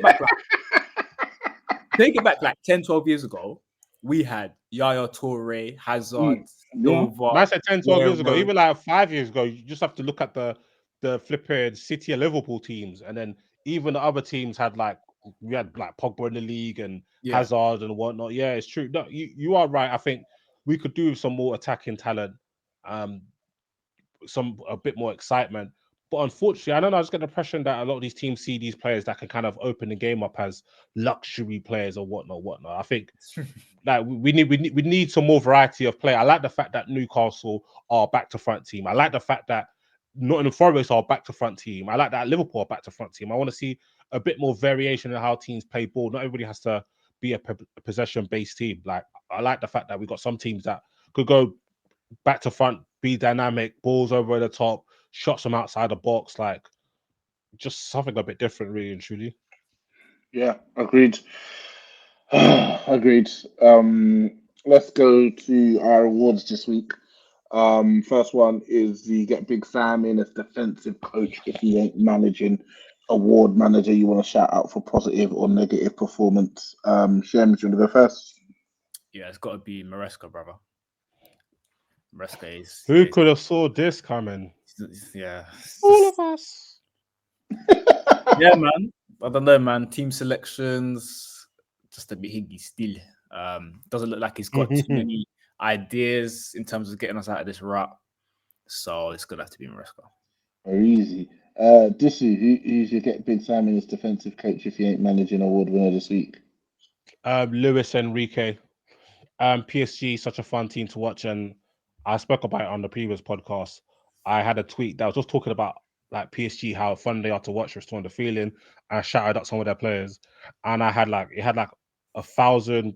it back like 10, 12 years ago, we had Yaya Toure, Hazard, yeah, Man, I Silva, said 10, 12 years ago, Guerrero. even like 5 years ago, you just have to look at the flipping City and Liverpool teams, and then even the other teams had like we had like Pogba in the league and Yeah. Hazard and whatnot. Yeah, it's true. No, you are right. I think we could do some more attacking talent, some a bit more excitement. But unfortunately, I don't know. I just get the impression that a lot of these teams see these players that can kind of open the game up as luxury players or whatnot. I think like we need some more variety of play. I like the fact that Newcastle are back to front team. I like the fact that Nottingham Forest are back to front team. I like that Liverpool are back to front team. I want to see a bit more variation in how teams play ball. Not everybody has to be a possession-based team. Like I like the fact that we got some teams that could go back to front, be dynamic, balls over the top, shots from outside the box, like just something a bit different, really and truly. Yeah, agreed. Agreed. Let's go to our awards this week. First one is the Get Big Sam in as defensive coach if he ain't managing. Award manager you want to shout out for positive or negative performance. Shem, do you want to go first? Yeah, it's got to be Maresca, brother. Maresca is. Who could have saw this coming? Yeah. All of us. Yeah, man. I don't know, man. Team selections, just a bit higgy still. Doesn't look like he's got too many ideas in terms of getting us out of this rut. So it's gonna have to be Maresca. Very easy. Disu, who's your Get Big Sam in as defensive coach if he ain't managing award winner this week? Luis Enrique. PSG, such a fun team to watch, and I spoke about it on the previous podcast. I had a tweet that was just talking about like PSG, how fun they are to watch, restoring the feeling. I shouted out some of their players, and it had like 1,000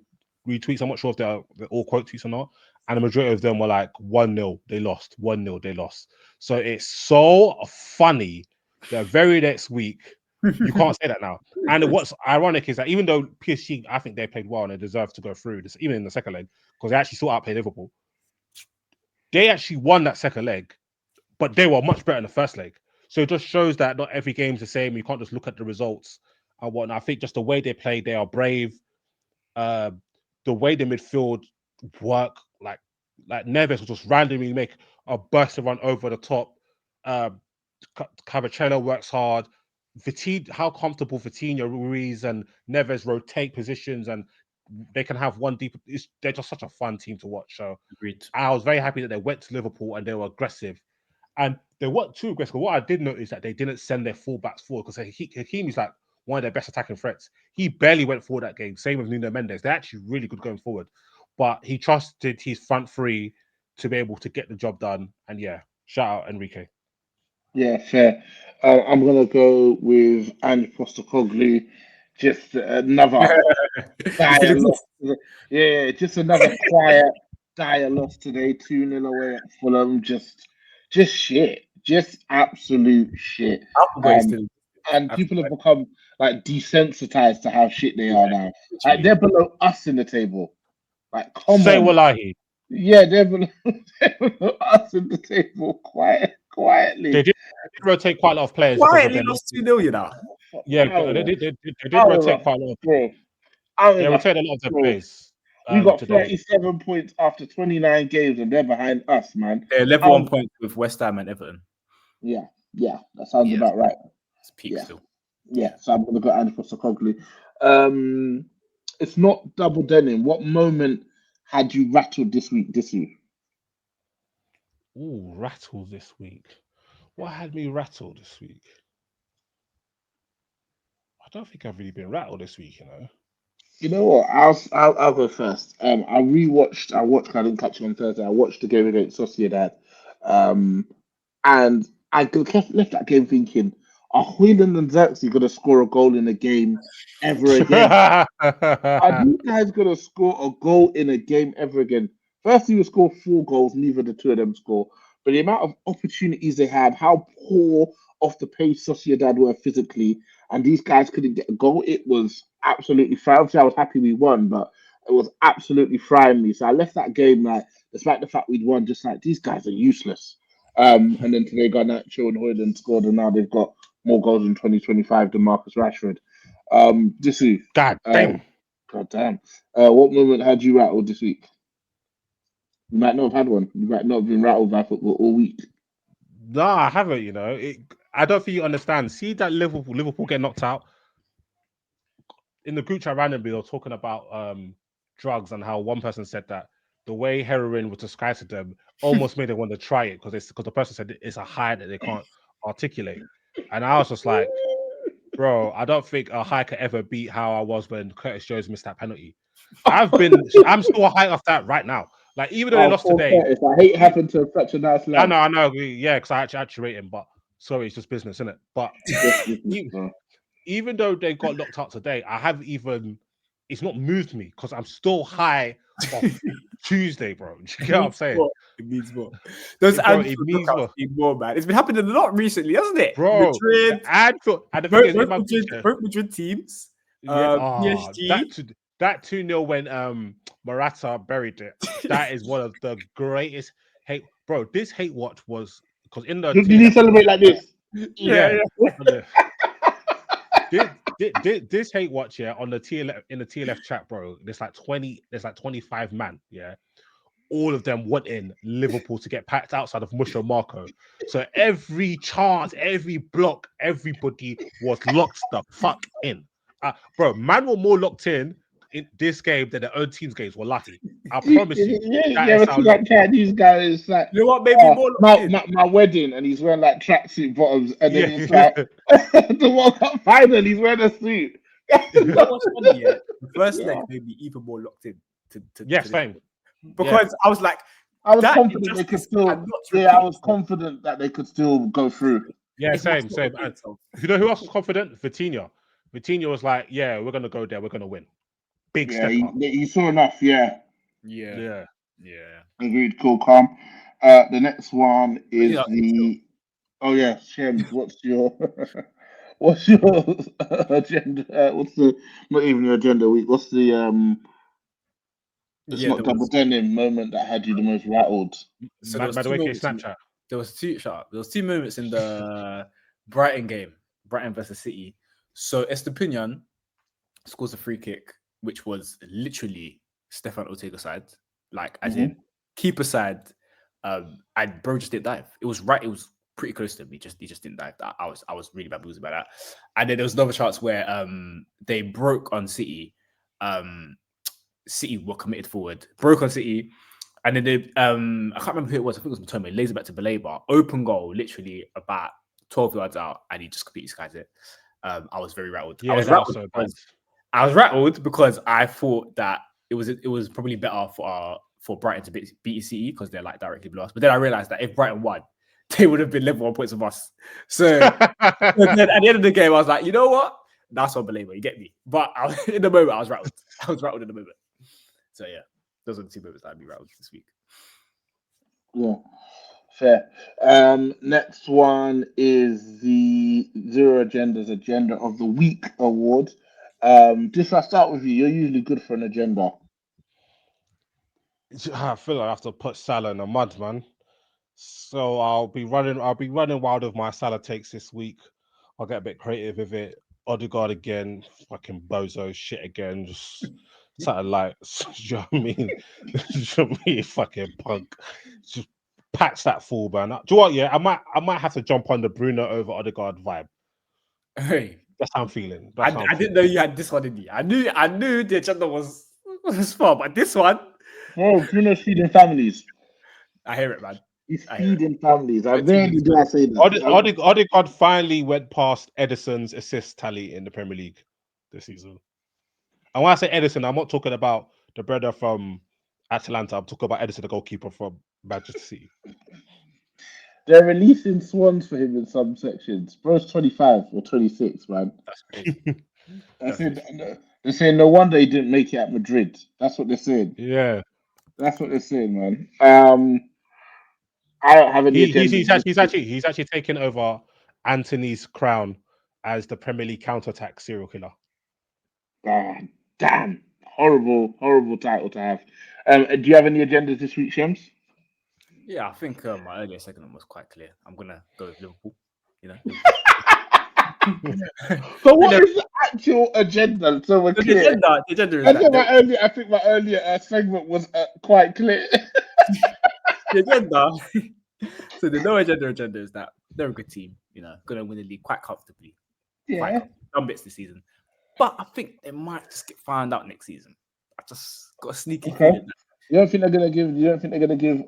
retweets. I'm not sure if they're all quote tweets or not, and the majority of them were like 1-0, they lost, 1-0, they lost. So it's so funny that very next week you can't say that now. And what's ironic is that even though PSG, I think they played well and they deserve to go through this, even in the second leg, because they actually still outplayed Liverpool. They actually won that second leg, but they were much better in the first leg. So it just shows that not every game's the same. You can't just look at the results and whatnot. I think just the way they play, they are brave. The way the midfield work, like Neves will just randomly make a burst run over the top. Cavacello works hard. How comfortable Vitinha, Ruiz, and Neves rotate positions, and they can have one deep. They're just such a fun team to watch. So Agreed. I was very happy that they went to Liverpool and they were aggressive. And they weren't too aggressive. What I did notice is that they didn't send their fullbacks forward because Hakimi is like one of their best attacking threats. He barely went forward that game. Same with Nuno Mendes. They're actually really good going forward. But he trusted his front three to be able to get the job done. And yeah, shout out Enrique. Yeah, fair. I'm gonna go with Ange Postecoglou. Just another dire loss. Yeah, just another quiet dire loss today. 2-0 away at Fulham. Just shit. Just absolute shit. And people have become like desensitized to how shit they are now. Like they're below us in the table. Like, come Say on. wallahi. Yeah, they're below us in the table quietly. They did rotate quite a lot of players. Quietly lost 2-0, you know. Yeah, they did rotate quite a lot of bro. They rotated a lot of their players. We got today. 37 points after 29 games, and they're behind us, man. They're level 1 point with West Ham and Everton. Yeah, that sounds about right. It's peak still. Yeah, so I'm gonna go Ange Postecoglou. It's not double denim. What moment had you rattled this week? Ooh, rattled this week. What had me rattled this week? I don't think I've really been rattled this week, you know. You know what? I'll go first. I watched. I didn't catch it on Thursday. I watched the game against Sociedad, and I left that game thinking, are Hoyland and Xerxes going to score a goal in a game ever again? Are these guys going to score a goal in a game ever again? First, you score 4 goals. Neither the two of them score. But the amount of opportunities they had, how poor off the pace Sociedad were physically, and these guys couldn't get a goal. It was absolutely fine. Obviously, I was happy we won, but it was absolutely frying me. So I left that game like, despite the fact we'd won, just like these guys are useless. And then today Garnacho and Hoyland scored, and now they've got more goals in 2025 than Marcus Rashford. Disu. God damn. What moment had you rattled this week? You might not have had one. You might not have been rattled by football all week. No, I haven't, you know. I don't think you understand. See that Liverpool get knocked out? In the group chat randomly, they were talking about drugs and how one person said that the way heroin was described to them almost made them want to try it because the person said it's a high that they can't articulate. And I was just like, bro, I don't think a high could ever beat how I was when Curtis Jones missed that penalty. I'm still high off that right now. Like, even though they lost poor today, Curtis. I hate it happened to such a nice lad. I know, yeah, because I actually rate him, but sorry, it's just business, isn't it? But even though they got knocked out today, it's not moved me because I'm still high off Tuesday, bro. Do you get what I'm saying? It means more. Those it means more, man. It's been happening a lot recently, hasn't it? Bro, Madrid, and the thing is, in my both Madrid teams. PSG. That 2-0 when Morata buried it. That is one of the greatest hate, bro. This hate watch was because in the did he celebrate like this? Yeah. This hate watch on the TLF chat, bro. There's like 25 man, yeah. All of them wanting Liverpool to get packed outside of Musha Marco. So every chance, every block, everybody was locked the fuck in. Bro, man were more locked in this game than their own team's games were lucky. I promise you. That Chinese guy is like, you know what? Maybe more my wedding, and he's wearing like tracksuit bottoms, and then it's like the World Cup final, he's wearing a suit. You know what's funny? Yeah, the first leg made me even more locked in. Same. Because I was like, I was confident they could still. Yeah, I was confident that they could still go through. Yeah, same. And you know who else was confident? Vitinha was like, yeah, we're gonna go there, we're gonna win. Big step up. You saw enough, yeah. Agreed. Cool, calm. The next one is Oh yeah, Semms. What's your agenda? Not even your agenda week? What's the It's not double denim moment that had you the most rattled. So Snapchat. There was two moments in the Brighton game, Brighton versus City. So Estepinian scores a free kick, which was literally Stefan Ortega's side, like as in keeper side. And bro just didn't dive. It was pretty close to him. He just didn't dive. I was really bamboozled about that. And then there was another chance where they broke on City. City were committed forward, broke on City, and then they I can't remember who it was. I think it was Matoma. Lays it back to Baleba. Open goal, literally about 12 yards out, and he just completely skies it. I was very rattled. Yeah, I was rattled because I thought that it was probably better for Brighton to beat City because they're like directly below us. But then I realized that if Brighton won, they would have been level 1 points of us. So then at the end of the game, I was like, you know what? That's unbelievable. You get me? But in the moment, I was rattled. I was rattled in the moment. So yeah, those are the two moments that I'd be rattled this week. Yeah, fair. Next one is the Zero Agenda's Agenda of the Week award. Just I'll start with you. You're usually good for an agenda. I feel like I have to put Salah in the mud, man. So I'll be running wild with my Salah takes this week. I'll get a bit creative with it. Odegaard again, fucking bozo shit again. Just something like, do you know what I mean? Do you know what I mean? Fucking punk. Just patch that full, man. Do you know what? Yeah, I might have to jump on the Bruno over Odegaard vibe. Hey, that's how I'm feeling. I didn't know you had this one in you. I knew the agenda was far, but this one. Oh, Bruno's feeding families. I hear it, man. He's feeding families. I rarely do I say that. Odegaard finally went past Edison's assist tally in the Premier League this season. And when I say Edison, I'm not talking about the brother from Atalanta. I'm talking about Edison, the goalkeeper from Manchester City. They're releasing swans for him in some sections. Bro's 25 or 26, man. That's crazy. They're saying no wonder he didn't make it at Madrid. That's what they're saying. Yeah. That's what they're saying, man. I don't have any. He's actually taken over Anthony's crown as the Premier League counter-attack serial killer. Damn. Horrible title to have. Do you have any agendas this week, Semms? Yeah, I think my earlier segment was quite clear. I'm gonna go with Liverpool. You know. So what is the actual agenda? So we're clear. The agenda is I think my earlier segment was quite clear. The agenda. So the no agenda is that they're a good team. You know, gonna win the league quite comfortably. Yeah. Some bits this season, but I think they might just get found out next season. I just got a sneaky feeling that. You don't think they're gonna give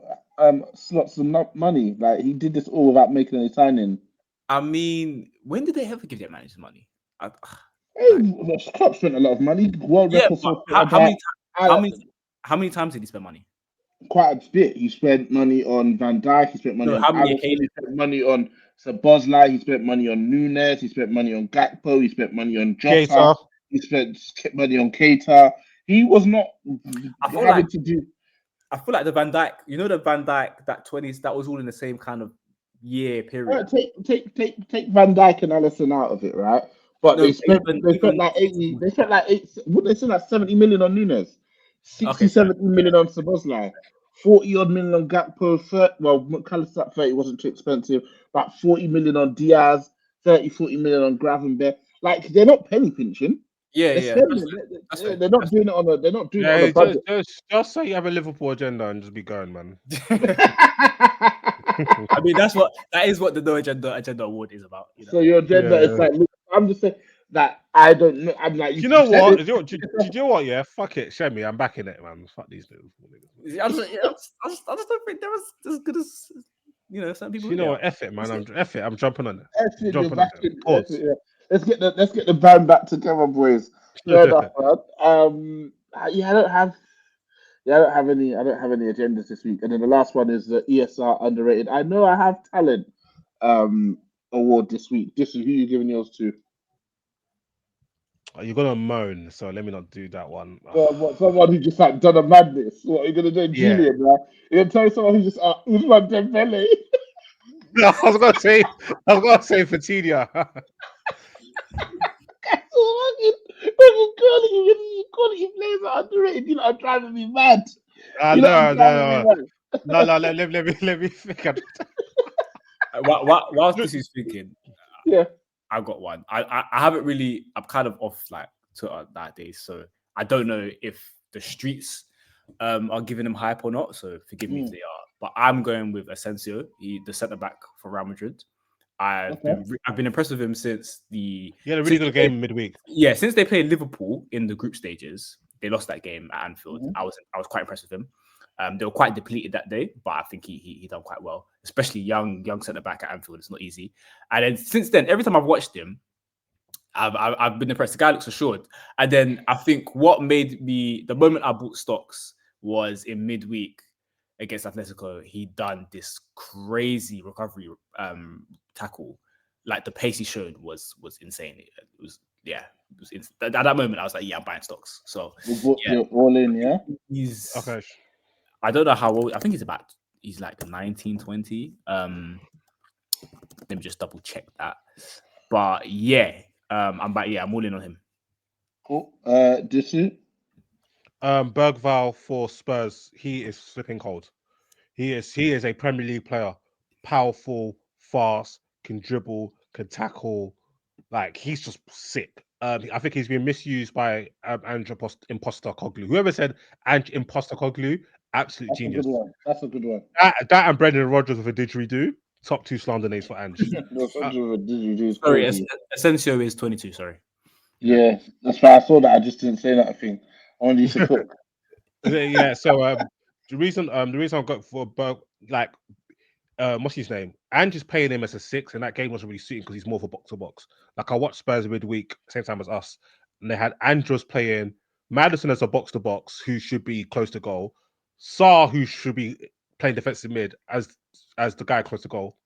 Slots some money? Like he did this all without making any signing. I mean, when did they ever give their managers money? Hey, Klopp spent a lot of money. World Yeah, record but for how many times did he spend money? quite a bit. He spent money on Van Dijk. He spent money No, on how many Alisson. occasions? He spent money on Szoboszlai. He spent money on Nunes. He spent money on Gakpo. He spent money on Jota. Gator. He spent money on Keita. He was not I feel having like to do. I feel like the Van Dijk, the Van Dijk that 20s, that was all in the same kind of year period. Take Van Dijk and Alisson out of it, right? But No, they spent even they spent even like 80. They spent like eight. What they spent like 70 million on Nunes, 60, okay, fair. 70 million on Szoboszlai, 40 odd million on Gakpo. Well, McAllister at 30 wasn't too expensive. About 40 million on Diaz, 40 million on Gravenberch. Like they're not penny pinching. Yeah, They're yeah, spending. that's fair. They're not doing it on a. They're not doing it on Yeah, a budget. just say you have a Liverpool agenda and just be going, man. I mean, that is what the No Agenda Award is about. So your agenda is Yeah. like, look, I'm just saying that I don't know. I'm like, You know said what? it. Do you know what? Yeah, fuck it, Shemi, I'm back in it, man. Fuck these Liverpool niggas. I just don't think they're as good as some people You think know they what? are. F it, man. I'm jumping on it. F I'm it, you're jumping on back it. in. F Pause. it, yeah. Let's get the band back together, boys. Fair enough, man. Yeah, I don't have any agendas this week. And then the last one is the ESR underrated. I know I have talent award this week. This is who you giving yours to. You're gonna moan, so let me not do that one. What, someone who just like done a madness. What are you gonna do, Yeah. Julian? Right? You're gonna tell me someone who just Usman Dembele. I was gonna say Fatidia. Quality players are underrated. You know, I'm driving me mad. No. Let me think. Whilst this is thinking, Yeah. I've got one. I haven't really. I'm kind of off like Twitter nowadays, so I don't know if the streets are giving him hype or not. So forgive me if they are. But I'm going with Asensio, the centre back for Real Madrid. I've been impressed with him since He had a really good game midweek. Yeah, since they played Liverpool in the group stages, they lost that game at Anfield. I was quite impressed with him. They were quite depleted that day, but I think he done quite well, especially young centre back at Anfield. It's not easy. And then since then, every time I've watched him, I've been impressed. The guy looks assured. And then I think what made me, the moment I bought stocks was in midweek against Atletico. He done this crazy recovery tackle. Like the pace he showed was insane. It was at that moment I was like, yeah, I'm buying stocks. So You're all in, yeah. He's Okay. I don't know how old. I think he's like 19, 20. Let me just double check that. But yeah, I'm all in on him. Cool. Disu? Bergval for Spurs. He is flipping cold. He is a Premier League player. Powerful, fast, can dribble, can tackle. Like he's just sick. I think he's been misused by Andrew Imposter Koglu. Whoever said Imposter Koglu, absolute genius. That's a good one. That and Brendan Rodgers with a didgeridoo, top two slander names for Ange. Sorry, Asensio is 22. Sorry. Yeah, that's why I saw that. I just didn't say that thing. I wanted you to put. Yeah. So the reason I got for what's his name? Ange is paying him as a 6, and that game wasn't really suiting because he's more for box to box. Like I watched Spurs midweek, same time as us, and they had Andros playing Maddison as a box to box, who should be close to goal, Sarr, who should be playing defensive mid as the guy close to goal,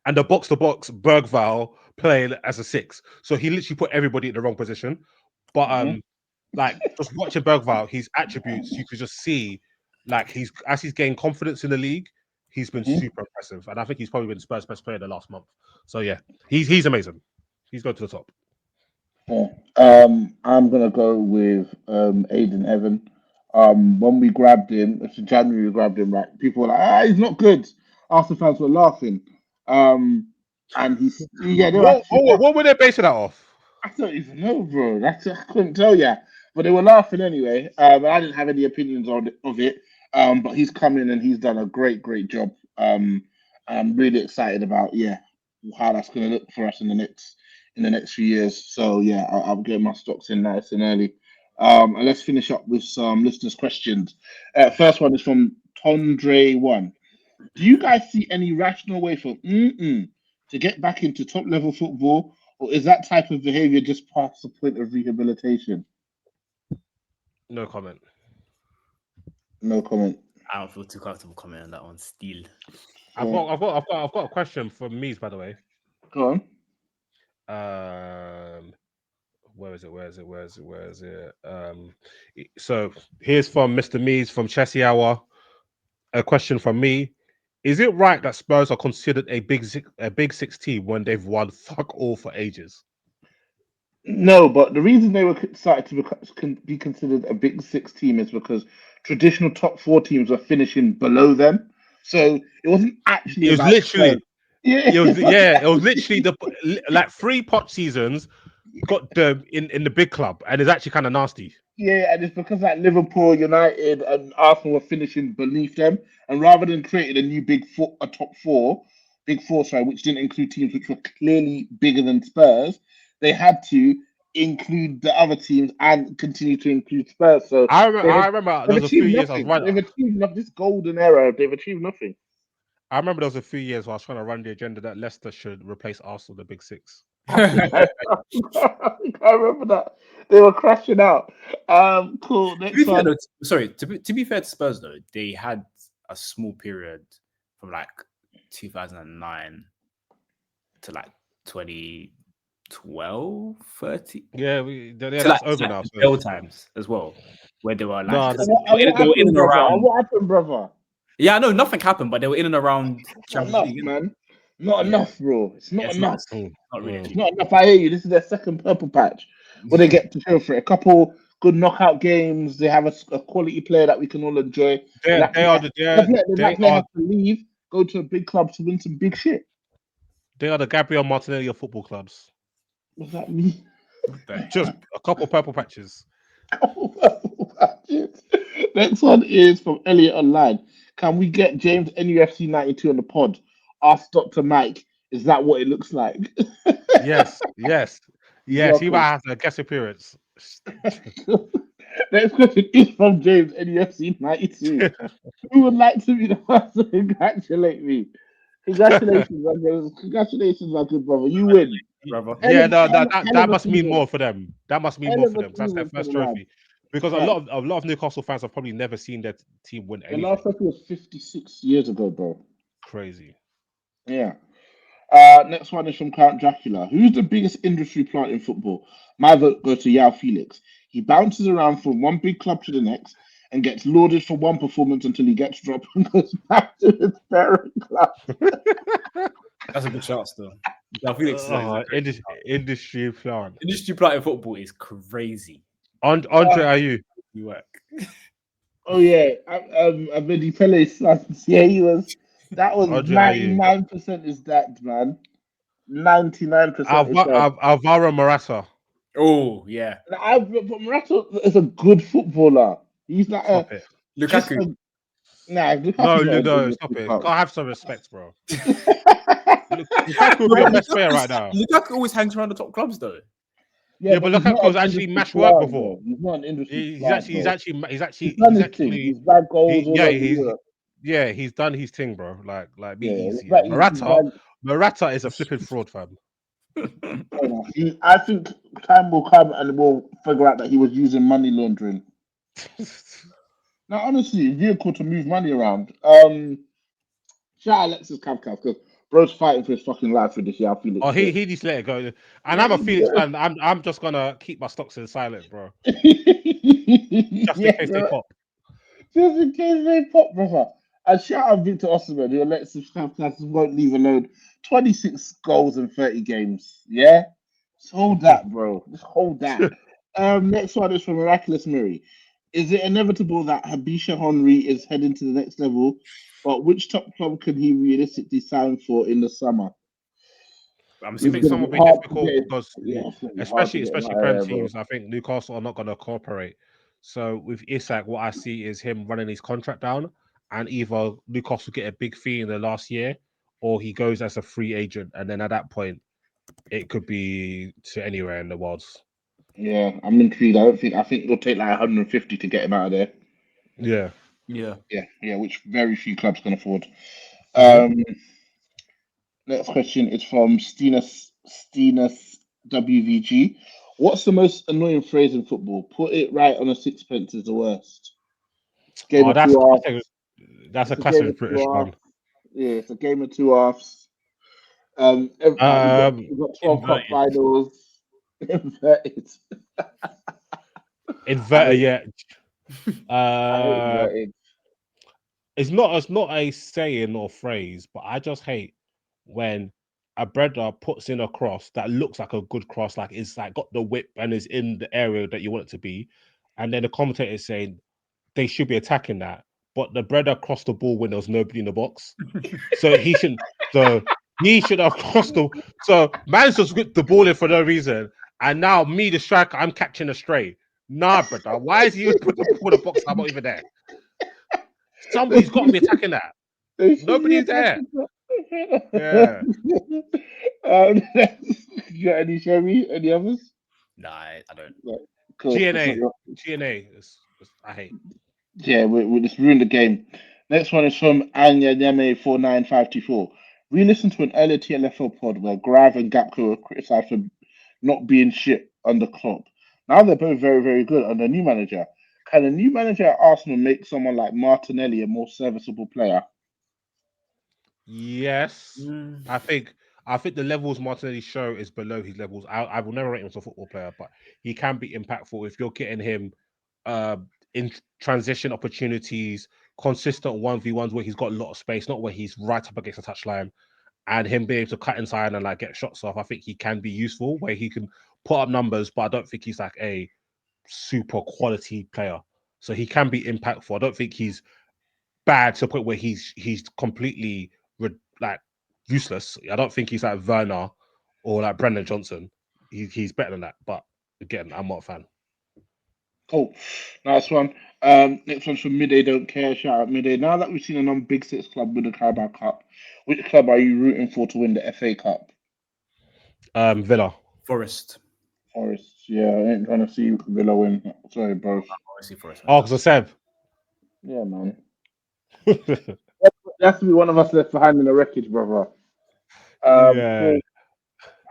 and the box to box Bergval playing as a 6. So he literally put everybody in the wrong position. But like just watching Bergval, his attributes, you could just see like he's gained confidence in the league. He's been super impressive, and I think he's probably been Spurs' best player the last month. So yeah, he's amazing. He's going to the top. Yeah. I'm gonna go with Aiden Heaven. When we grabbed him, it's in January we grabbed him, right? People were like, he's not good. Arsenal fans were laughing. And he's What were they basing that off? I don't even know, bro. I couldn't tell you, but they were laughing anyway. I didn't have any opinions of it. But he's come in and he's done a great job. I'm really excited about how that's going to look for us in the next few years. So yeah, I'll get my stocks in nice and early. And let's finish up with some listeners' questions. First one is from Tondre1. Do you guys see any rational way for to get back into top level football, or is that type of behaviour just past the point of rehabilitation? No comment. No comment. I don't feel too comfortable commenting on that one. Still, I've got a question for Mies, by the way. Go on. Where is it? So here's from Mr. Mies from Chelsea Hour. A question from me: is it right that Spurs are considered a big six team when they've won fuck all for ages? No, but the reason they were started to be considered a big six team is because traditional top four teams were finishing below them. So it wasn't actually It was about literally, Spurs. Yeah, it was literally like 3 pot seasons got them in the big club, and it's actually kind of nasty. yeah, and it's because like Liverpool, United, and Arsenal were finishing beneath them, and rather than creating a new big four, sorry, which didn't include teams which were clearly bigger than Spurs, they had to include the other teams and continue to include Spurs. So I they've, remember there they've was a few achieved years I was nothing. running. They've achieved this golden era. They've achieved nothing. I remember there was a few years where I was trying to run the agenda that Leicester should replace Arsenal, the big six. I remember that they were crashing out. Cool. to be Next fair, one. though, sorry. To be fair to Spurs though, they had a small period from like 2009 to like 2012, 30. Yeah, To that's like, over now. the So. Bell times as well, where they were like No, they were in and around. What happened, brother? Yeah, I know nothing happened, but they were in and around Not Champions enough, League. man. Not Yeah. enough, bro. It's not It's enough. not really. It's not enough. I hear you. This is their second purple patch. Where they get to show for it. A couple good knockout games. They have a quality player that we can all enjoy. That player has to leave, go to a big club to win some big shit. They are the Gabriel Martinelli of football clubs. What's that mean? Just a couple purple patches. Next one is from Elliot Online. Can we get James NUFC 92 on the pod? Ask Dr. Mike. Is that what it looks like? Yes. He might have a guest appearance. Next question is from James NUFC 92. Who would like to be the first to congratulate me? Congratulations, my good brother. You win. Brother. Yeah, that must mean more for them. That must mean more for them. That's their first trophy. Because a lot of Newcastle fans have probably never seen their team win anything. The last trophy was 56 years ago, bro. Crazy. Yeah. Next one is from Count Dracula. Who's the biggest industry plant in football? My vote goes to Yao Felix. He bounces around from one big club to the next and gets lauded for one performance until he gets dropped and goes back to his parent club. That's a good shot still. Yao Felix is industry plant. Industry plant in football is crazy. Andre, are you? You work. Oh yeah, Abedi Pele's sons. Yeah, he was. That was 99% is that, man. 99%. Alvaro Morata. Oh yeah. But Morata is a good footballer. He's not Lukaku. Lukaku. No, stop it. Gotta have some respect, bro. Lukaku would be your best player right now. Lukaku always hangs around the top clubs though. Yeah, but Lukaku has actually matched work before. He's not an industry. He's actually he's bad goals. He's done his thing, bro. Like be easy. Right, Morata is a flipping fraud, fam. I think time will come and we'll figure out that he was using money laundering. Now, honestly, vehicle to move money around. Shout out Alexis Kavkaz because bro's fighting for his fucking life with this year. Oh, he needs to let it go. And I'm a Felix fan. I'm just gonna keep my stocks in silence, bro. Just in case they pop. Just in case they pop, brother. And shout out Victor Osimhen, who Alexis Kavkaz won't leave alone. 26 goals in 30 games. Yeah? Just hold that, bro. Just hold that. Next one is from Miraculous Miri. Is it inevitable that Habisha Henry is heading to the next level? But which top club can he realistically sign for in the summer? I'm assuming some will be difficult because, especially Prem teams, I think Newcastle are not going to cooperate. So with Isak, what I see is him running his contract down, and either Newcastle get a big fee in the last year, or he goes as a free agent, and then at that point, it could be to anywhere in the world. Yeah, I'm intrigued. I think it'll take like 150 to get him out of there. Yeah. Which very few clubs can afford. Next question is from Stinus WVG. What's the most annoying phrase in football? Put it right on a sixpence is the worst. Game Oh, of two halves. that's a It's a game classic of two British one. halves. Yeah, it's a game of two halves. We've got 12 cup Inverted. finals. Inverted. Inverted, yeah. I hate inverted. It's not a saying or phrase, but I just hate when a brother puts in a cross that looks like a good cross, like it's like got the whip and is in the area that you want it to be, and then the commentator is saying they should be attacking that, but the brother crossed the ball when there was nobody in the box, so he should have crossed the. So man's just whipped the ball in for no reason, and now me, the striker, I'm catching a stray. Nah, brother, why is he put the ball in the box? I'm not even there. Somebody's got to be attacking that. Nobody's there. Yeah. You got any, Sherry? Any others? Nah, I don't. Yeah, cool. GNA. I hate. Yeah, we just ruined the game. Next one is from Anya Nyame 49524. We listened to an earlier TLFL pod where Grav and Gapco were criticized for not being shit under Klopp. Now they're both very, very good under a new manager. Can a new manager at Arsenal make someone like Martinelli a more serviceable player? Yes. I think the levels Martinelli show is below his levels. I will never rate him as a football player, but he can be impactful if you're getting him in transition opportunities, consistent 1v1s where he's got a lot of space, not where he's right up against the touchline, and him being able to cut inside and like get shots off. I think he can be useful where he can put up numbers, but I don't think he's like a super quality player. So he can be impactful. I don't think he's bad to the point where he's completely like useless. I don't think he's like Werner or like Brendan Johnson. He's better than that. But again, I'm not a fan. Cool. Nice one. Next one's from Midday Don't Care. Shout out Midday. Now that we've seen a non-Big Six club win the Carabao Cup, which club are you rooting for to win the FA Cup? Villa. Forest. Forest. Yeah, I ain't trying to see Villa win. Sorry, bro. Obviously Forest. Oh, because of Seb. Yeah, man. There has to be one of us left behind in the wreckage, brother. Yeah.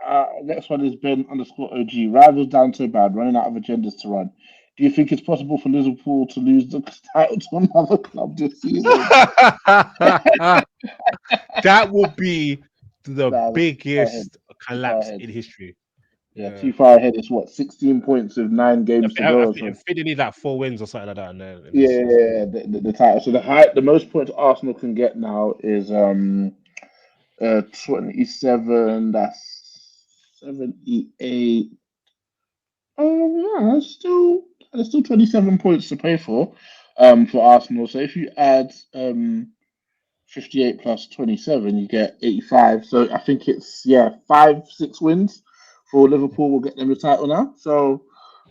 Cool. Next one is Ben_OG. Rivals down so bad, running out of agendas to run. Do you think it's possible for Liverpool to lose the title to another club this season? That will be the biggest collapse in history. Yeah, too far ahead. It's what, 16 points with 9 games to go. I think they need like 4 wins or something like that. The title. So the most points Arsenal can get now is 27. That's 78. Oh yeah, there's still 27 points to play for Arsenal. So if you add 58 plus 27, you get 85. So I think it's 5-6 wins for Liverpool will get them the title now. So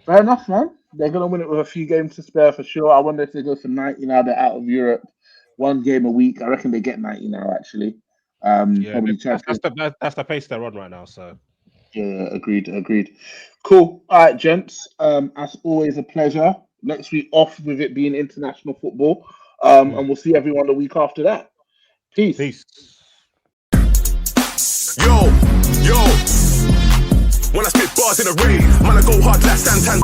fair enough, man. They're gonna win it with a few games to spare for sure. I wonder if they go for 90 now. They're out of Europe. 1 game a week. I reckon they get 90 now. Actually, probably that's the pace they're on right now. So yeah, agreed. Cool. All right, gents. As always, a pleasure. Next week off with it being international football. And we'll see everyone the week after that. Peace. Yo. When I spit bars in a rave, man, I go hard like Santan.